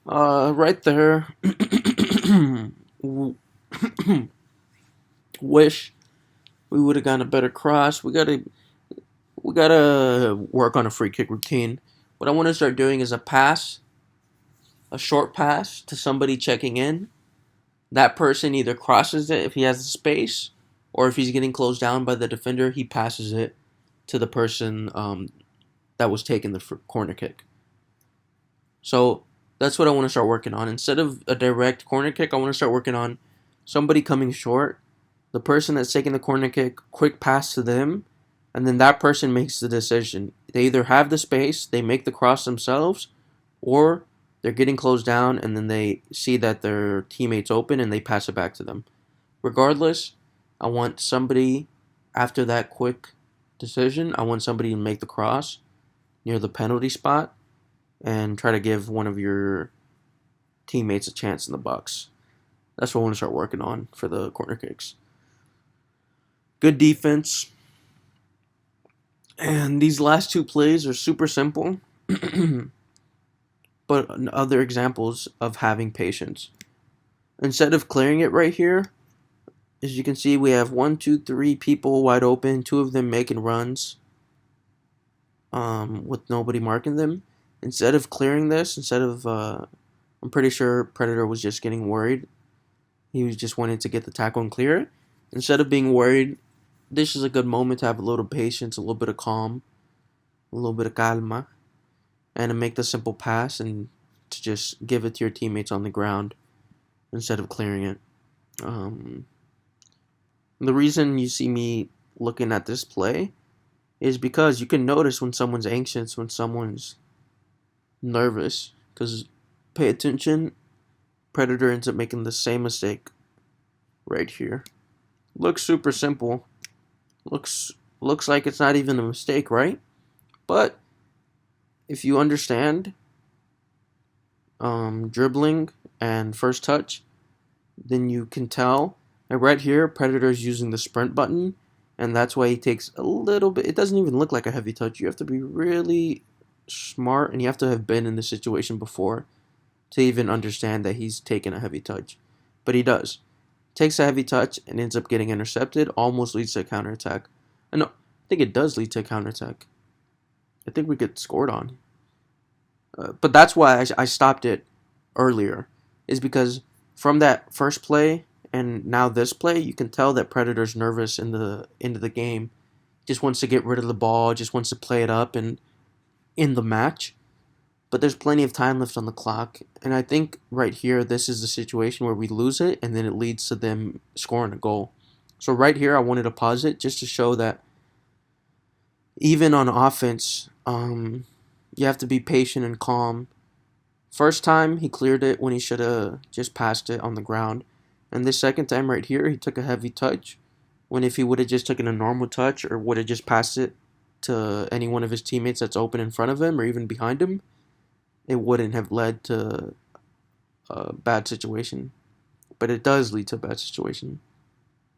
Right there. Wish we would have gotten a better cross. We gotta work on a free kick routine. What I want to start doing is a short pass to somebody checking in. That person either crosses it if he has the space, or if he's getting closed down by the defender, he passes it to the person that was taking the corner kick. So that's what I want to start working on. Instead of a direct corner kick, I want to start working on somebody coming short, the person that's taking the corner kick, quick pass to them, and then that person makes the decision. They either have the space, they make the cross themselves, or they're getting closed down and then they see that their teammate's open and they pass it back to them. Regardless, I want somebody, after that quick decision, I want somebody to make the cross near the penalty spot and try to give one of your teammates a chance in the box. That's what I want to start working on for the corner kicks. Good defense. And these last two plays are super simple, but other examples of having patience. Instead of clearing it right here, As you can see, we have 1, 2, 3 people wide open, 2 of them making runs with nobody marking them. Instead of clearing this, I'm pretty sure Predator was just getting worried. He was just wanting to get the tackle and clear it. Instead of being worried, this is a good moment to have a little patience, a little bit of calm, a little bit of calma, and to make the simple pass and to just give it to your teammates on the ground instead of clearing it. The reason you see me looking at this play is because you can notice when someone's anxious, when someone's nervous. Because pay attention, Predator ends up making the same mistake right here. Looks super simple. Looks like it's not even a mistake, right? But if you understand dribbling and first touch, then you can tell. And right here, Predator is using the sprint button, and that's why he takes a little bit. It doesn't even look like a heavy touch. You have to be really smart, and you have to have been in the situation before to even understand that he's taken a heavy touch. But he does. Takes a heavy touch and ends up getting intercepted, almost leads to a counterattack. No, I think it does lead to a counterattack. I think we get scored on. But that's why I stopped it earlier, is because from that first play and now this play, you can tell that Predator's nervous in the end of the game. Just wants to get rid of the ball, just wants to play it up and in the match. But there's plenty of time left on the clock, and I think right here, this is the situation where we lose it, and then it leads to them scoring a goal. So right here, I wanted to pause it just to show that even on offense, you have to be patient and calm. First time, he cleared it when he should have just passed it on the ground. And this second time right here, he took a heavy touch, when if he would have just taken a normal touch or would have just passed it to any one of his teammates that's open in front of him or even behind him, it wouldn't have led to a bad situation. But it does lead to a bad situation.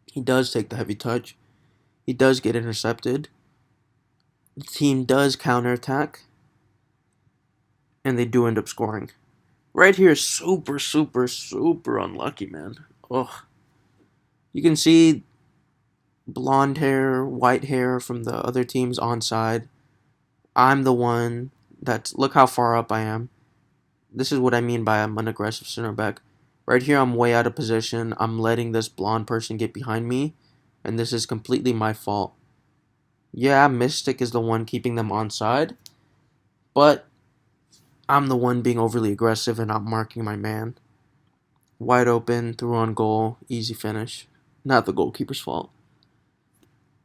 He does take the heavy touch. He does get intercepted. The team does counterattack. And they do end up scoring. Right here is super, super, super unlucky, man. Ugh. You can see blonde hair, white hair from the other team's onside. I'm the one that's... Look how far up I am. This is what I mean by I'm an aggressive center back. Right here, I'm way out of position. I'm letting this blonde person get behind me. And this is completely my fault. Yeah, Mystic is the one keeping them onside. But I'm the one being overly aggressive and not marking my man. Wide open, through on goal, easy finish. Not the goalkeeper's fault.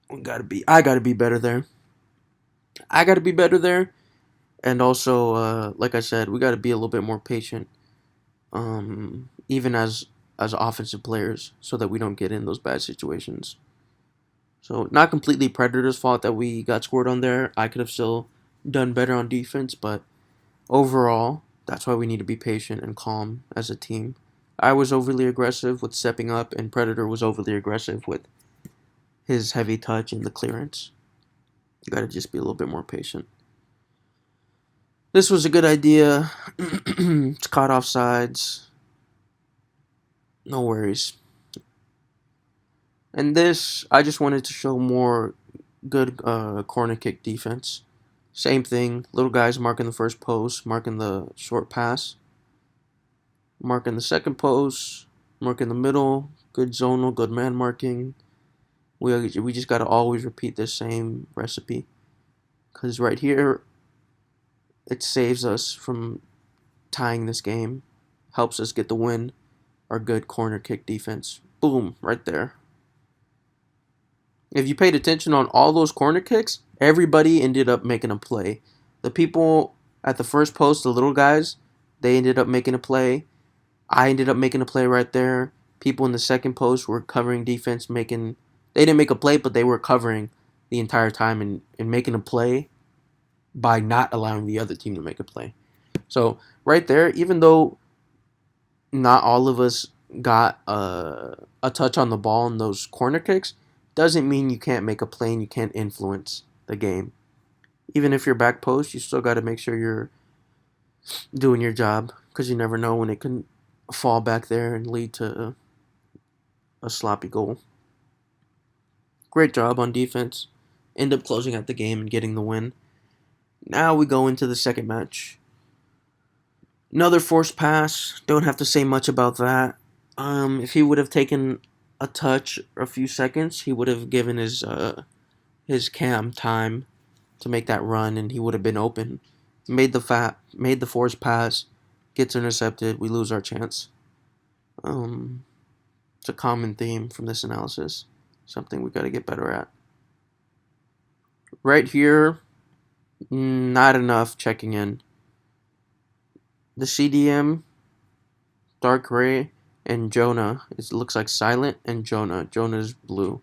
I gotta be better there. I gotta be better there. And also, like I said, we gotta be a little bit more patient. Even as offensive players, so that we don't get in those bad situations. So not completely Predator's fault that we got scored on there. I could have still done better on defense, but overall, that's why we need to be patient and calm as a team. I was overly aggressive with stepping up, and Predator was overly aggressive with his heavy touch and the clearance. You gotta just be a little bit more patient. This was a good idea. It's caught off sides. No worries. And this, I just wanted to show more good corner kick defense. Same thing, little guys marking the first post, marking the short pass, marking the second post, marking the middle, good zonal, good man marking. We just got to always repeat this same recipe, because right here, it saves us from tying this game, helps us get the win, our good corner kick defense. Boom, right there. If you paid attention on all those corner kicks, everybody ended up making a play. The people at the first post, the little guys, they ended up making a play. I ended up making a play right there. People in the second post were covering defense, they didn't make a play, but they were covering the entire time and making a play by not allowing the other team to make a play. So right there, even though not all of us got a touch on the ball in those corner kicks, doesn't mean you can't make a play and you can't influence the game. Even if you're back post, you still got to make sure you're doing your job, because you never know when it can fall back there and lead to a sloppy goal. Great job on defense. End up closing out the game and getting the win. Now we go into the second match. Another forced pass. Don't have to say much about that. If he would have taken a touch or a few seconds, he would have given his cam time to make that run, and he would have been open. Made the forced pass, gets intercepted. We lose our chance. It's a common theme from this analysis. Something we got to get better at. Right here, not enough checking in. The CDM, Dark Gray, and Jonah. It looks like Silent and Jonah. Jonah's blue.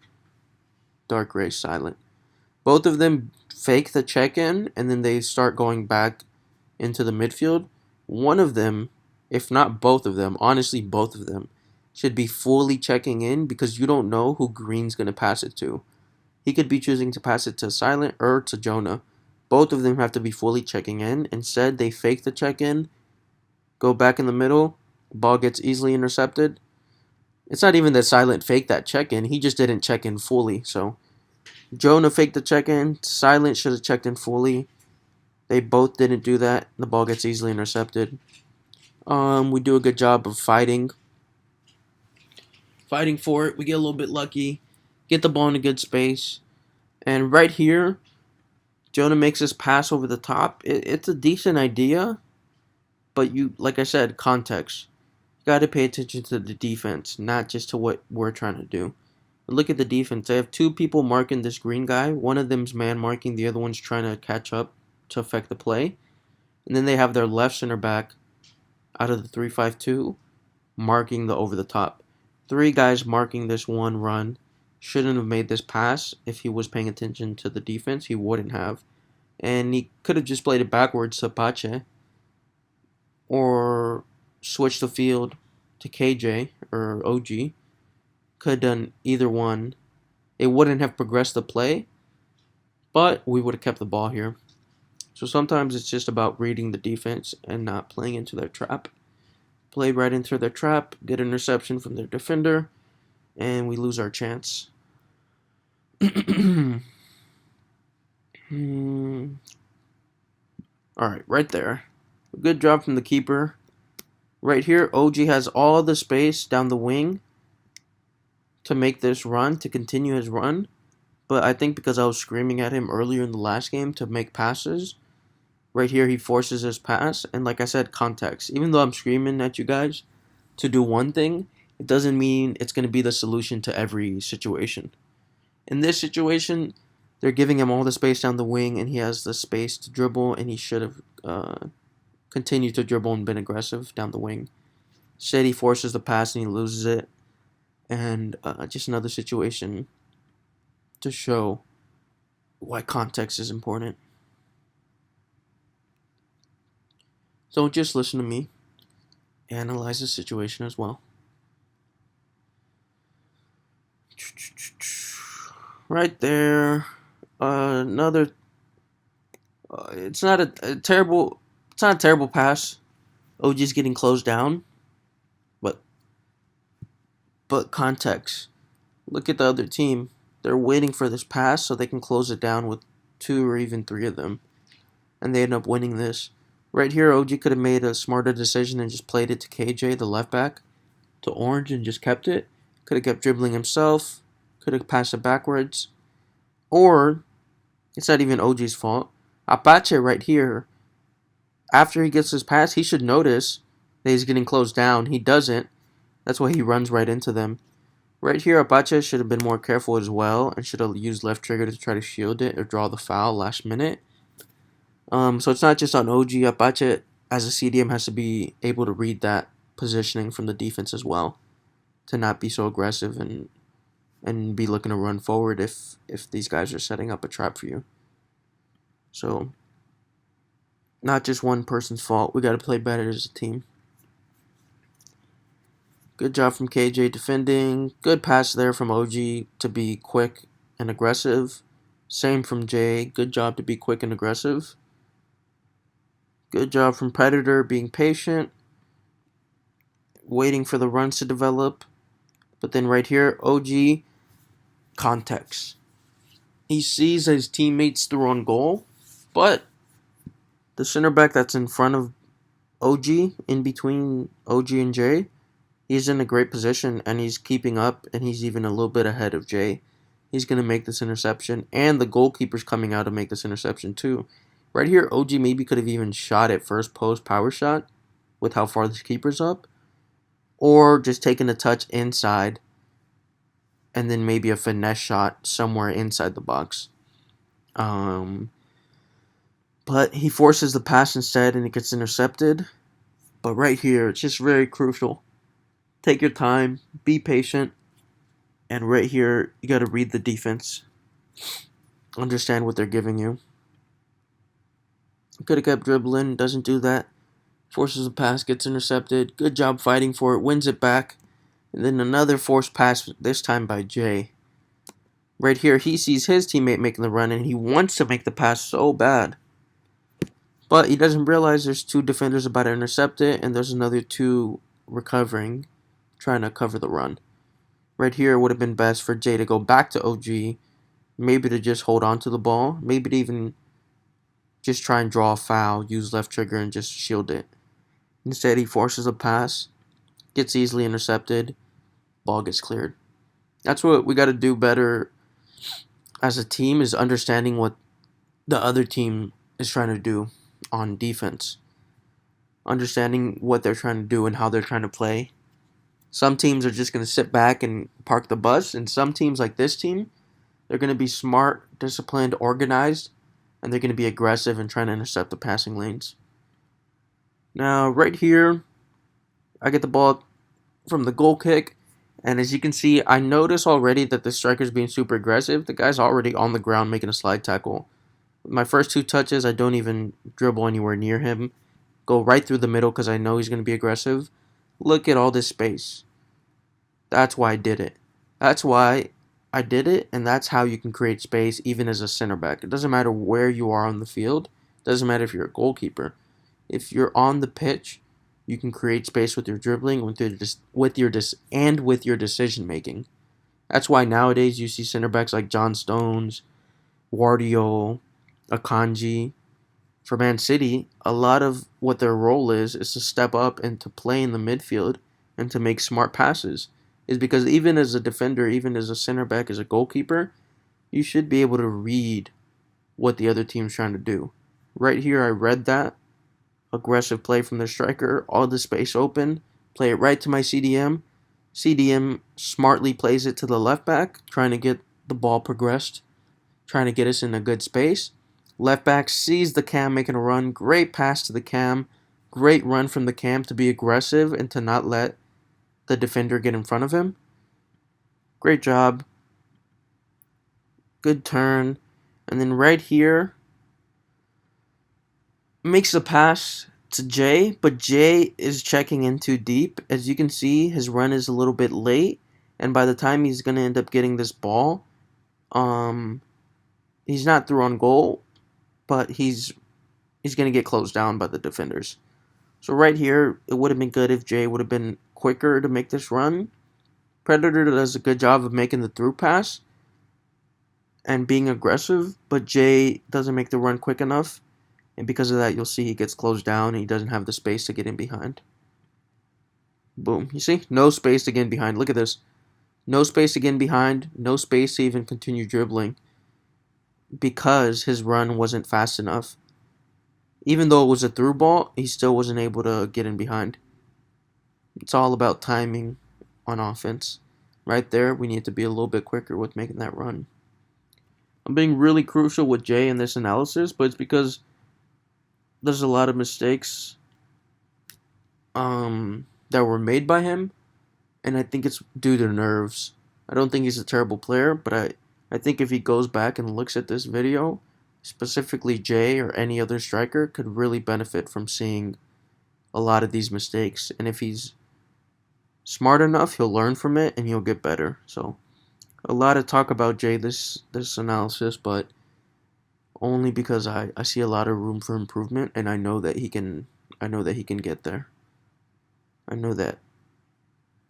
Dark Gray, Silent. Both of them fake the check-in, and then they start going back into the midfield. One of them, if not both of them, honestly both of them, should be fully checking in because you don't know who Green's going to pass it to. He could be choosing to pass it to Silent or to Jonah. Both of them have to be fully checking in. Instead, they fake the check-in, go back in the middle, ball gets easily intercepted. It's not even that Silent faked that check-in, he just didn't check in fully. So Jonah faked the check-in, Silent should have checked in fully. They both didn't do that. The ball gets easily intercepted. We do a good job of fighting for it. We get a little bit lucky, get the ball in a good space, and right here, Jonah makes this pass over the top. It's a decent idea, but like I said, context. You got to pay attention to the defense, not just to what we're trying to do. But look at the defense. They have two people marking this green guy. One of them's man marking, the other one's trying to catch up to affect the play. And then they have their left center back out of the 3-5-2 marking the over the top. Three guys marking this one run. Shouldn't have made this pass. If he was paying attention to the defense, he wouldn't have. And he could have just played it backwards to Pache or switched the field to KJ or OG. Could have done either one. It wouldn't have progressed the play, but we would have kept the ball here. So sometimes it's just about reading the defense and not playing into their trap. Play right into their trap, get an interception from their defender, and we lose our chance. Alright, right there. Good job from the keeper. Right here, OG has all the space down the wing to make this run, to continue his run. But I think because I was screaming at him earlier in the last game to make passes, right here he forces his pass. And like I said, context. Even though I'm screaming at you guys to do one thing, it doesn't mean it's going to be the solution to every situation. In this situation, they're giving him all the space down the wing, and he has the space to dribble, and he should have continued to dribble and been aggressive down the wing. Instead, he forces the pass and he loses it. And just another situation to show why context is important. So just listen to me. Analyze the situation as well. Right there. Another. It's not a terrible. It's not a terrible pass. OG's getting closed down. But context. Look at the other team. They're waiting for this pass so they can close it down with two or even three of them. And they end up winning this. Right here, OG could have made a smarter decision and just played it to KJ, the left back, to Orange and just kept it. Could have kept dribbling himself. Could have passed it backwards. Or, it's not even OG's fault. Apache right here, after he gets his pass, he should notice that he's getting closed down. He doesn't. That's why he runs right into them. Right here, Apache should have been more careful as well and should have used left trigger to try to shield it or draw the foul last minute. So it's not just on OG. Apache, as a CDM, has to be able to read that positioning from the defense as well, to not be so aggressive and be looking to run forward if these guys are setting up a trap for you. So, not just one person's fault. We got to play better as a team. Good job from KJ defending. Good pass there from OG to be quick and aggressive. Same from Jay. Good job to be quick and aggressive. Good job from Predator being patient. Waiting for the runs to develop. But then right here, OG, context. He sees his teammates through on goal, but the center back that's in front of OG, in between OG and Jay, he's in a great position and he's keeping up and he's even a little bit ahead of Jay. He's going to make this interception, and the goalkeeper's coming out to make this interception too. Right here, OG maybe could have even shot it first post power shot with how far the keeper's up, or just taken a touch inside and then maybe a finesse shot somewhere inside the box. But he forces the pass instead and it gets intercepted. But right here, it's just very crucial. Take your time, be patient, and right here, you got to read the defense. Understand what they're giving you. Could have kept dribbling, doesn't do that. Forces a pass, gets intercepted. Good job fighting for it, wins it back. And then another forced pass, this time by Jay. Right here, he sees his teammate making the run and he wants to make the pass so bad. But he doesn't realize there's two defenders about to intercept it and there's another two recovering, trying to cover the run. Right here, it would have been best for Jay to go back to OG, maybe to just hold on to the ball, maybe to even just try and draw a foul, use left trigger and just shield it. Instead, he forces a pass, gets easily intercepted, ball gets cleared. That's what we got to do better as a team, is understanding what the other team is trying to do on defense. Understanding what they're trying to do and how they're trying to play. Some teams are just going to sit back and park the bus, and some teams like this team, they're going to be smart, disciplined, organized, and they're going to be aggressive and trying to intercept the passing lanes. Now, right here, I get the ball from the goal kick, and as you can see, I notice already that the striker's being super aggressive. The guy's already on the ground making a slide tackle. My first two touches, I don't even dribble anywhere near him. Go right through the middle because I know he's going to be aggressive. Look at all this space. That's why I did it. That's why I did it, and that's how you can create space even as a center back. It doesn't matter where you are on the field. It doesn't matter if you're a goalkeeper. If you're on the pitch, you can create space with your dribbling, with your decision making. That's why nowadays you see center backs like John Stones, Guardiola, Akanji. For Man City, a lot of what their role is to step up and to play in the midfield and to make smart passes. Is because even as a defender, even as a center back, as a goalkeeper, you should be able to read what the other team's trying to do. Right here, I read that. Aggressive play from the striker, all the space open, play it right to my CDM. CDM smartly plays it to the left back, trying to get the ball progressed, trying to get us in a good space. Left back sees the cam making a run, great pass to the cam, great run from the cam to be aggressive and to not let the defender get in front of him. Great job. Good turn. And then right here, makes a pass to Jay, but Jay is checking in too deep. As you can see, his run is a little bit late, and by the time he's going to end up getting this ball, he's not through on goal, but he's going to get closed down by the defenders. So right here, it would have been good if Jay would have been quicker to make this run. Predator does a good job of making the through pass and being aggressive, but Jay doesn't make the run quick enough. And because of that, you'll see he gets closed down and he doesn't have the space to get in behind. Boom. You see? No space to get in behind. Look at this. No space to get in behind. No space to even continue dribbling because his run wasn't fast enough. Even though it was a through ball, he still wasn't able to get in behind. It's all about timing on offense. Right there, we need to be a little bit quicker with making that run. I'm being really crucial with Jay in this analysis, but it's because there's a lot of mistakes that were made by him, and I think it's due to nerves. I don't think he's a terrible player, but I think if he goes back and looks at this video, specifically Jay or any other striker could really benefit from seeing a lot of these mistakes. And if he's smart enough, he'll learn from it and he'll get better. So a lot of talk about Jay this analysis, but only because I see a lot of room for improvement, and I know that he can get there. I know that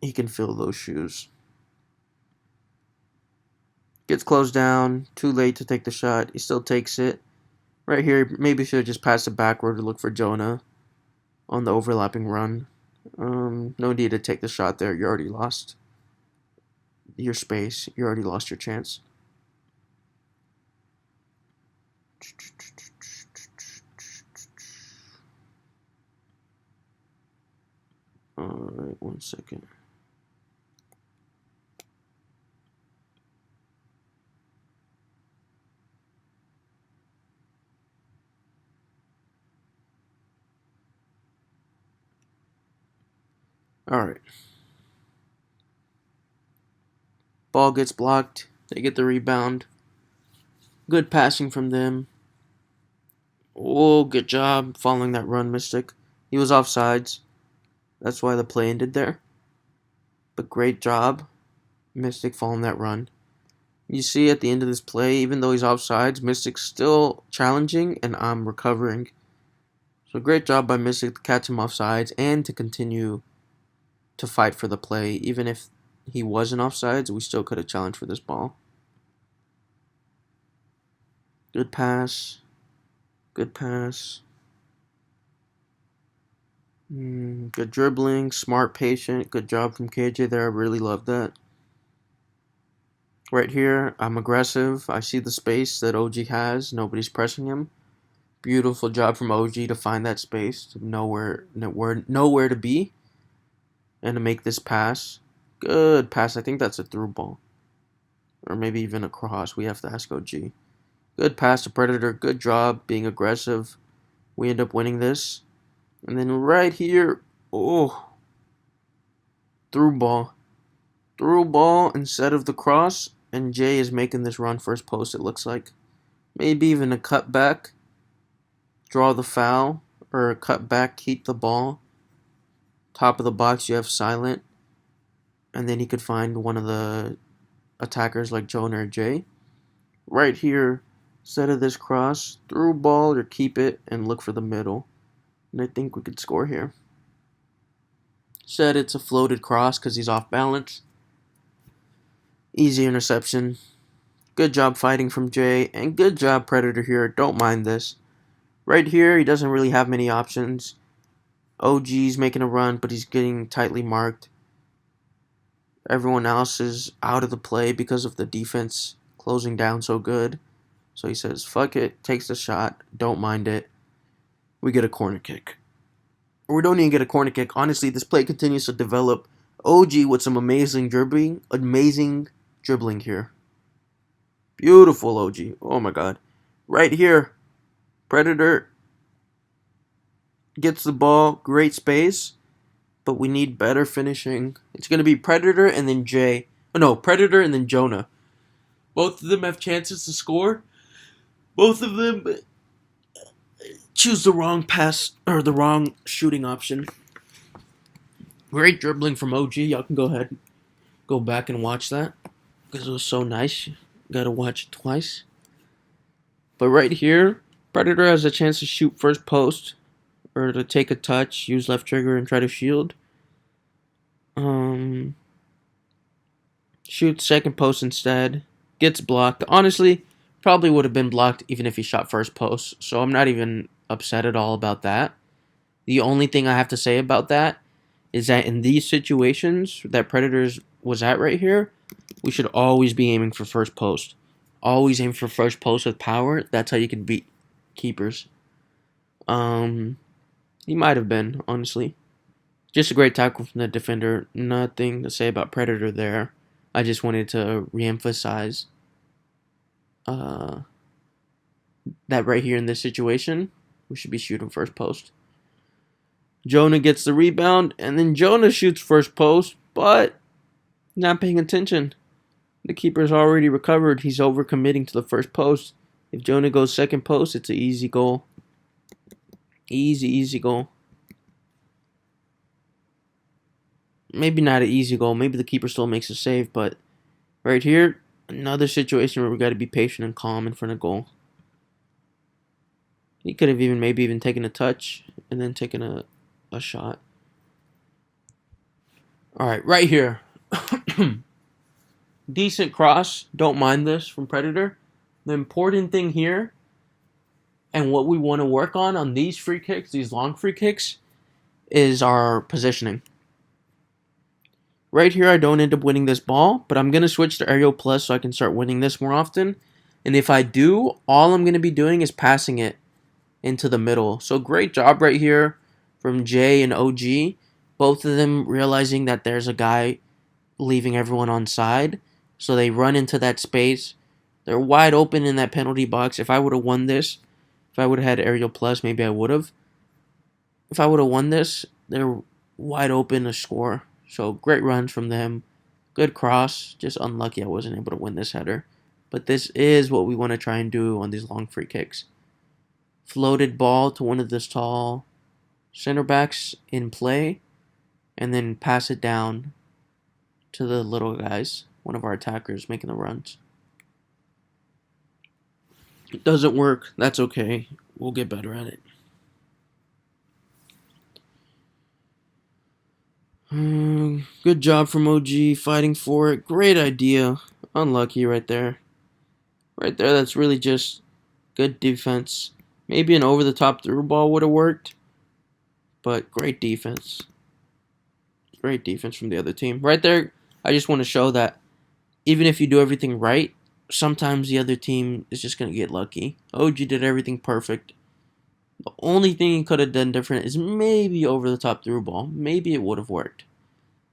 he can fill those shoes. Gets closed down. Too late to take the shot. He still takes it. Right here, maybe should have just passed it backward to look for Jonah on the overlapping run. No need to take the shot there. You already lost your space. You already lost your chance. Alright, 1 second. Alright. Ball gets blocked. They get the rebound. Good passing from them. Oh, good job following that run, Mystic. He was offsides. That's why the play ended there. But great job, Mystic, following that run. You see at the end of this play, even though he's offsides, Mystic's still challenging and I'm recovering. So great job by Mystic to catch him offsides and to continue to fight for the play. Even if he wasn't offsides, we still could have challenged for this ball. Good pass. Good pass. Good dribbling. Smart, patient. Good job from KJ there. I really love that. Right here, I'm aggressive. I see the space that OG has. Nobody's pressing him. Beautiful job from OG to find that space, to know where to be, and to make this pass. Good pass. I think that's a through ball, or maybe even a cross. We have to ask OG. Good pass to Predator. Good job being aggressive. We end up winning this. And then right here, oh, through ball. Through ball instead of the cross, and Jay is making this run first post, it looks like. Maybe even a cutback. Draw the foul, or a cutback, keep the ball. Top of the box, you have silent. And then he could find one of the attackers like Jonah or Jay. Right here, instead of this cross, through ball or keep it and look for the middle. And I think we could score here. Said it's a floated cross because he's off balance. Easy interception. Good job fighting from Jay. And good job Predator here. Don't mind this. Right here, he doesn't really have many options. OG's making a run, but he's getting tightly marked. Everyone else is out of the play because of the defense closing down so good. So he says, fuck it, takes the shot, don't mind it. We get a corner kick. Or we don't even get a corner kick. Honestly, this play continues to develop. OG with some amazing dribbling here. Beautiful OG. Oh my god. Right here, Predator gets the ball, great space, but we need better finishing. It's going to be Predator and then Jay. Oh no, Predator and then Jonah. Both of them have chances to score. Both of them choose the wrong pass or the wrong shooting option. Great dribbling from OG. Y'all can go ahead, go back and watch that because it was so nice. Gotta watch it twice. But right here, Predator has a chance to shoot first post or to take a touch, use left trigger and try to shield. Shoots second post instead. Gets blocked. Honestly, probably would have been blocked even if he shot first post. So I'm not even upset at all about that. The only thing I have to say about that is that in these situations that Predators was at right here, we should always be aiming for first post. Always aim for first post with power. That's how you can beat keepers. He might have been, honestly. Just a great tackle from the defender. Nothing to say about Predator there. I just wanted to reemphasize that right here in this situation, we should be shooting first post. Jonah gets the rebound, and then Jonah shoots first post, but not paying attention. The keeper's already recovered. He's overcommitting to the first post. If Jonah goes second post, it's an easy goal. Easy goal. Maybe not an easy goal. Maybe the keeper still makes a save, but right here, another situation where we got to be patient and calm in front of goal. He could have maybe even taken a touch and then taken a shot. All right, right here. Decent cross. Don't mind this from Predator. The important thing here, and what we want to work on these free kicks, these long free kicks, is our positioning. Right here, I don't end up winning this ball, but I'm going to switch to aerial plus so I can start winning this more often. And if I do, all I'm going to be doing is passing it into the middle. So great job right here from Jay and OG. Both of them realizing that there's a guy leaving everyone on side. So they run into that space. They're wide open in that penalty box. If I would have won this, if I would have had aerial plus, maybe I would have. If I would have won this, they're wide open to score. So great runs from them. Good cross. Just unlucky I wasn't able to win this header. But this is what we want to try and do on these long free kicks. Floated ball to one of the tall center backs in play. And then pass it down to the little guys. One of our attackers making the runs. It doesn't work. That's okay. We'll get better at it. Good job from OG fighting for it. Great idea. Unlucky right there. Right there, that's really just good defense. Maybe an over-the-top through ball would have worked. But great defense. Great defense from the other team. Right there, I just want to show that even if you do everything right, sometimes the other team is just going to get lucky. OG did everything perfect. The only thing he could have done different is maybe over the top through ball. Maybe it would have worked.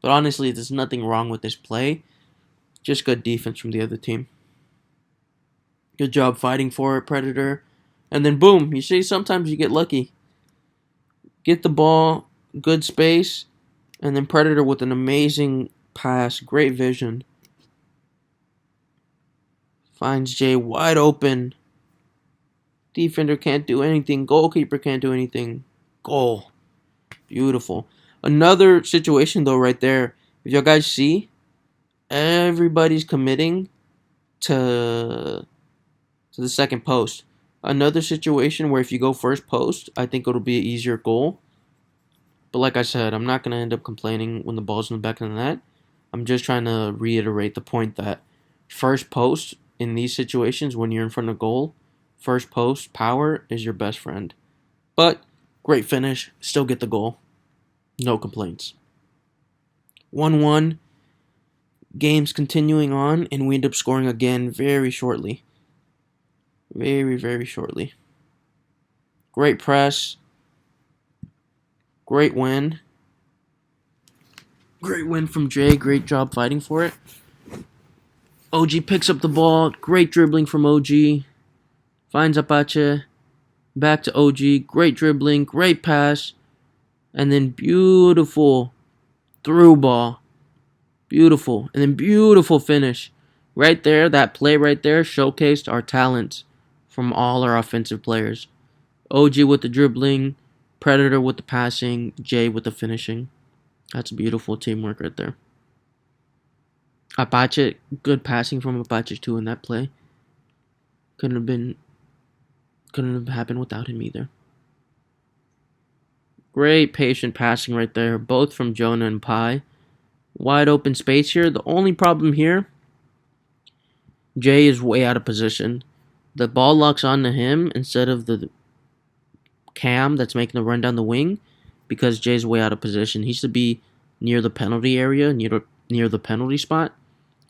But honestly, there's nothing wrong with this play. Just good defense from the other team. Good job fighting for it, Predator. And then boom, you see, sometimes you get lucky. Get the ball, good space, and then Predator with an amazing pass, great vision. Finds Jay wide open. Defender can't do anything. Goalkeeper can't do anything. Goal. Beautiful. Another situation, though, right there. If y'all guys see, everybody's committing to the second post. Another situation where if you go first post, I think it'll be an easier goal. But like I said, I'm not going to end up complaining when the ball's in the back of the net. I'm just trying to reiterate the point that first post in these situations when you're in front of goal, first post power is your best friend. But great finish, still get the goal. No complaints. 1-1. Game's continuing on, and we end up scoring again very shortly. Very, very shortly. Great press. Great win. Great win from Jay. Great job fighting for it. OG picks up the ball. Great dribbling from OG. Finds Apache. Back to OG. Great dribbling. Great pass. And then beautiful through ball. Beautiful. And then beautiful finish. Right there, that play right there showcased our talents from all our offensive players. OG with the dribbling. Predator with the passing. Jay with the finishing. That's beautiful teamwork right there. Apache, good passing from Apache too in that play. Couldn't have happened without him either. Great patient passing right there, both from Jonah and Pi. Wide open space here. The only problem here, Jay is way out of position. The ball locks onto him instead of the Cam that's making the run down the wing because Jay's way out of position. He should be near the penalty area, near the penalty spot.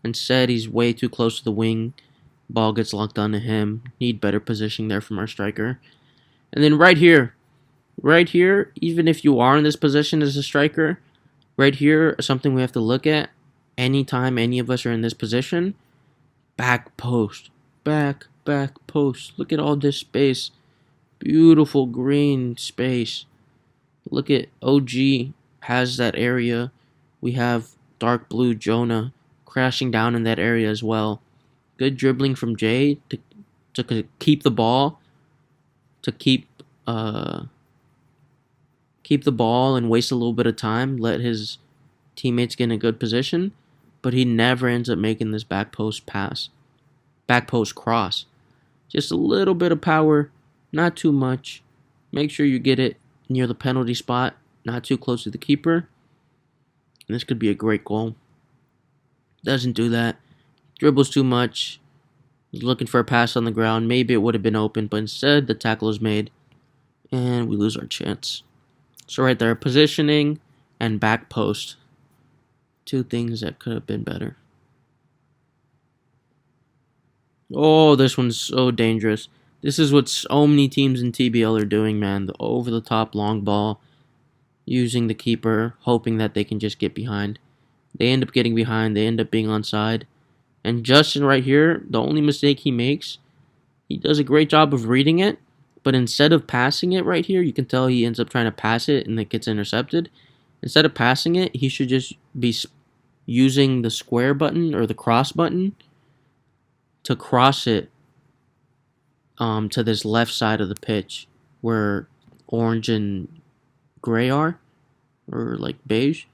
Instead, he's way too close to the wing. Ball gets locked onto him. Need better positioning there from our striker. And then right here, even if you are in this position as a striker, right here, something we have to look at anytime any of us are in this position, back post. Back post. Look at all this space. Beautiful green space. Look at OG has that area. We have dark blue Jonah crashing down in that area as well. Good dribbling from Jay to keep the ball, keep the ball and waste a little bit of time, let his teammates get in a good position, but he never ends up making this back post cross. Just a little bit of power, not too much. Make sure you get it near the penalty spot, not too close to the keeper. And this could be a great goal. Doesn't do that. dribbles too much. He's looking for a pass on the ground. Maybe it would have been open, but instead the tackle is made, and we lose our chance. So right there, positioning and back post. Two things that could have been better. Oh, this one's so dangerous. This is what so many teams in TBL are doing, man. The over-the-top long ball, using the keeper, hoping that they can just get behind. They end up getting behind. They end up being onside. And Justin right here, the only mistake he makes, he does a great job of reading it, but instead of passing it right here, you can tell he ends up trying to pass it and it gets intercepted. Instead of passing it, he should just be using the square button or the cross button to cross it to this left side of the pitch where orange and gray are, or like beige.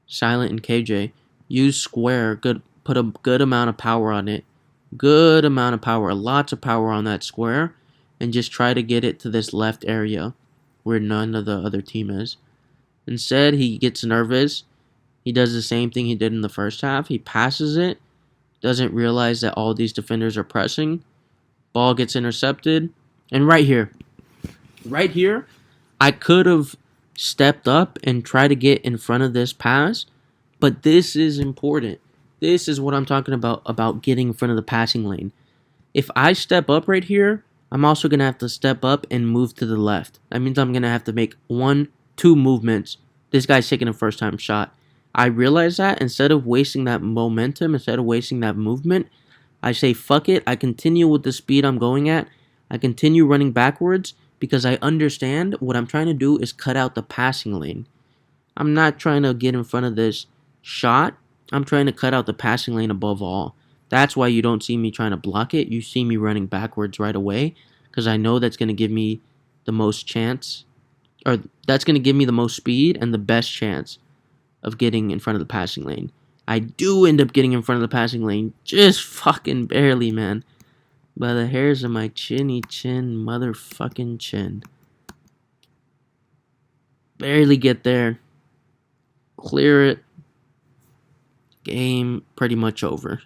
Silent and KJ. Use square, put a good amount of power on it. Good amount of power, lots of power on that square, and just try to get it to this left area where none of the other team is. Instead, he gets nervous. He does the same thing he did in the first half. He passes it, doesn't realize that all these defenders are pressing. Ball gets intercepted. And right here, I could have stepped up and tried to get in front of this pass, but this is important. This is what I'm talking about getting in front of the passing lane. If I step up right here, I'm also going to have to step up and move to the left. That means I'm going to have to make 1-2 movements. This guy's taking a first-time shot. I realize that instead of wasting that momentum, instead of wasting that movement, I say, fuck it. I continue with the speed I'm going at. I continue running backwards because I understand what I'm trying to do is cut out the passing lane. I'm not trying to get in front of this shot. I'm trying to cut out the passing lane above all. That's why you don't see me trying to block it. You see me running backwards right away because I know that's going to give me the most chance, or that's going to give me the most speed and the best chance of getting in front of the passing lane. I do end up getting in front of the passing lane, just fucking barely, man. By the hairs of my chinny chin, motherfucking chin. Barely get there. Clear it. Game pretty much over.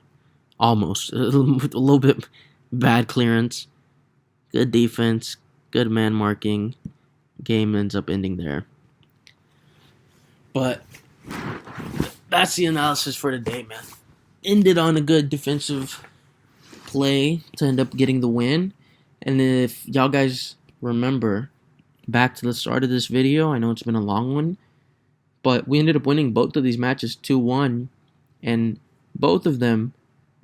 Almost. A little bit bad clearance. Good defense. Good man marking. Game ends up ending there. But that's the analysis for today, man. Ended on a good defensive play to end up getting the win. And if y'all guys remember, back to the start of this video, I know it's been a long one, but we ended up winning both of these matches 2-1. And both of them,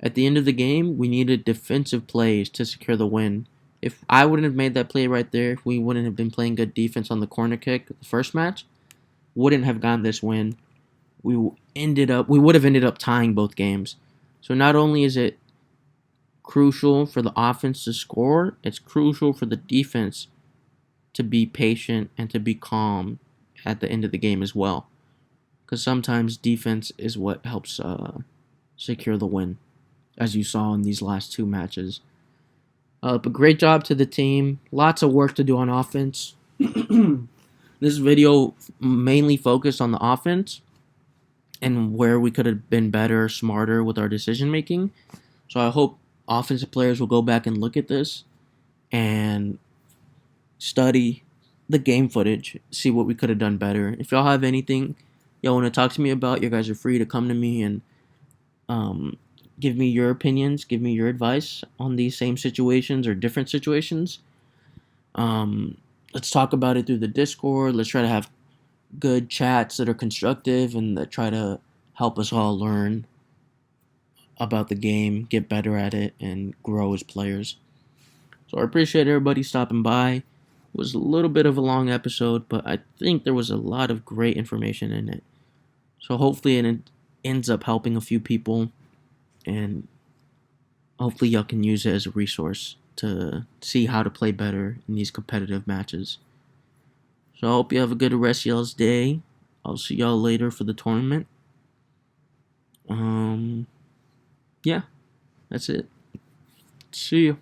at the end of the game, we needed defensive plays to secure the win. If I wouldn't have made that play right there, if we wouldn't have been playing good defense on the corner kick the first match, wouldn't have gotten this win. We would have ended up tying both games. So not only is it crucial for the offense to score, it's crucial for the defense to be patient and to be calm at the end of the game as well. Because sometimes defense is what helps secure the win, as you saw in these last two matches. But great job to the team. Lots of work to do on offense. This video mainly focused on the offense and where we could have been better, smarter with our decision making. So I hope offensive players will go back and look at this and study the game footage, see what we could have done better. If y'all have anything y'all want to talk to me about, you guys are free to come to me and give me your opinions, give me your advice on these same situations or different situations. Let's talk about it through the Discord. Let's try to have good chats that are constructive and that try to help us all learn about the game, get better at it, and grow as players. So I appreciate everybody stopping by. It was a little bit of a long episode, but I think there was a lot of great information in it. So hopefully it ends up helping a few people, and hopefully y'all can use it as a resource to see how to play better in these competitive matches. So I hope you have a good rest of y'all's day. I'll see y'all later for the tournament. Yeah, that's it. See you.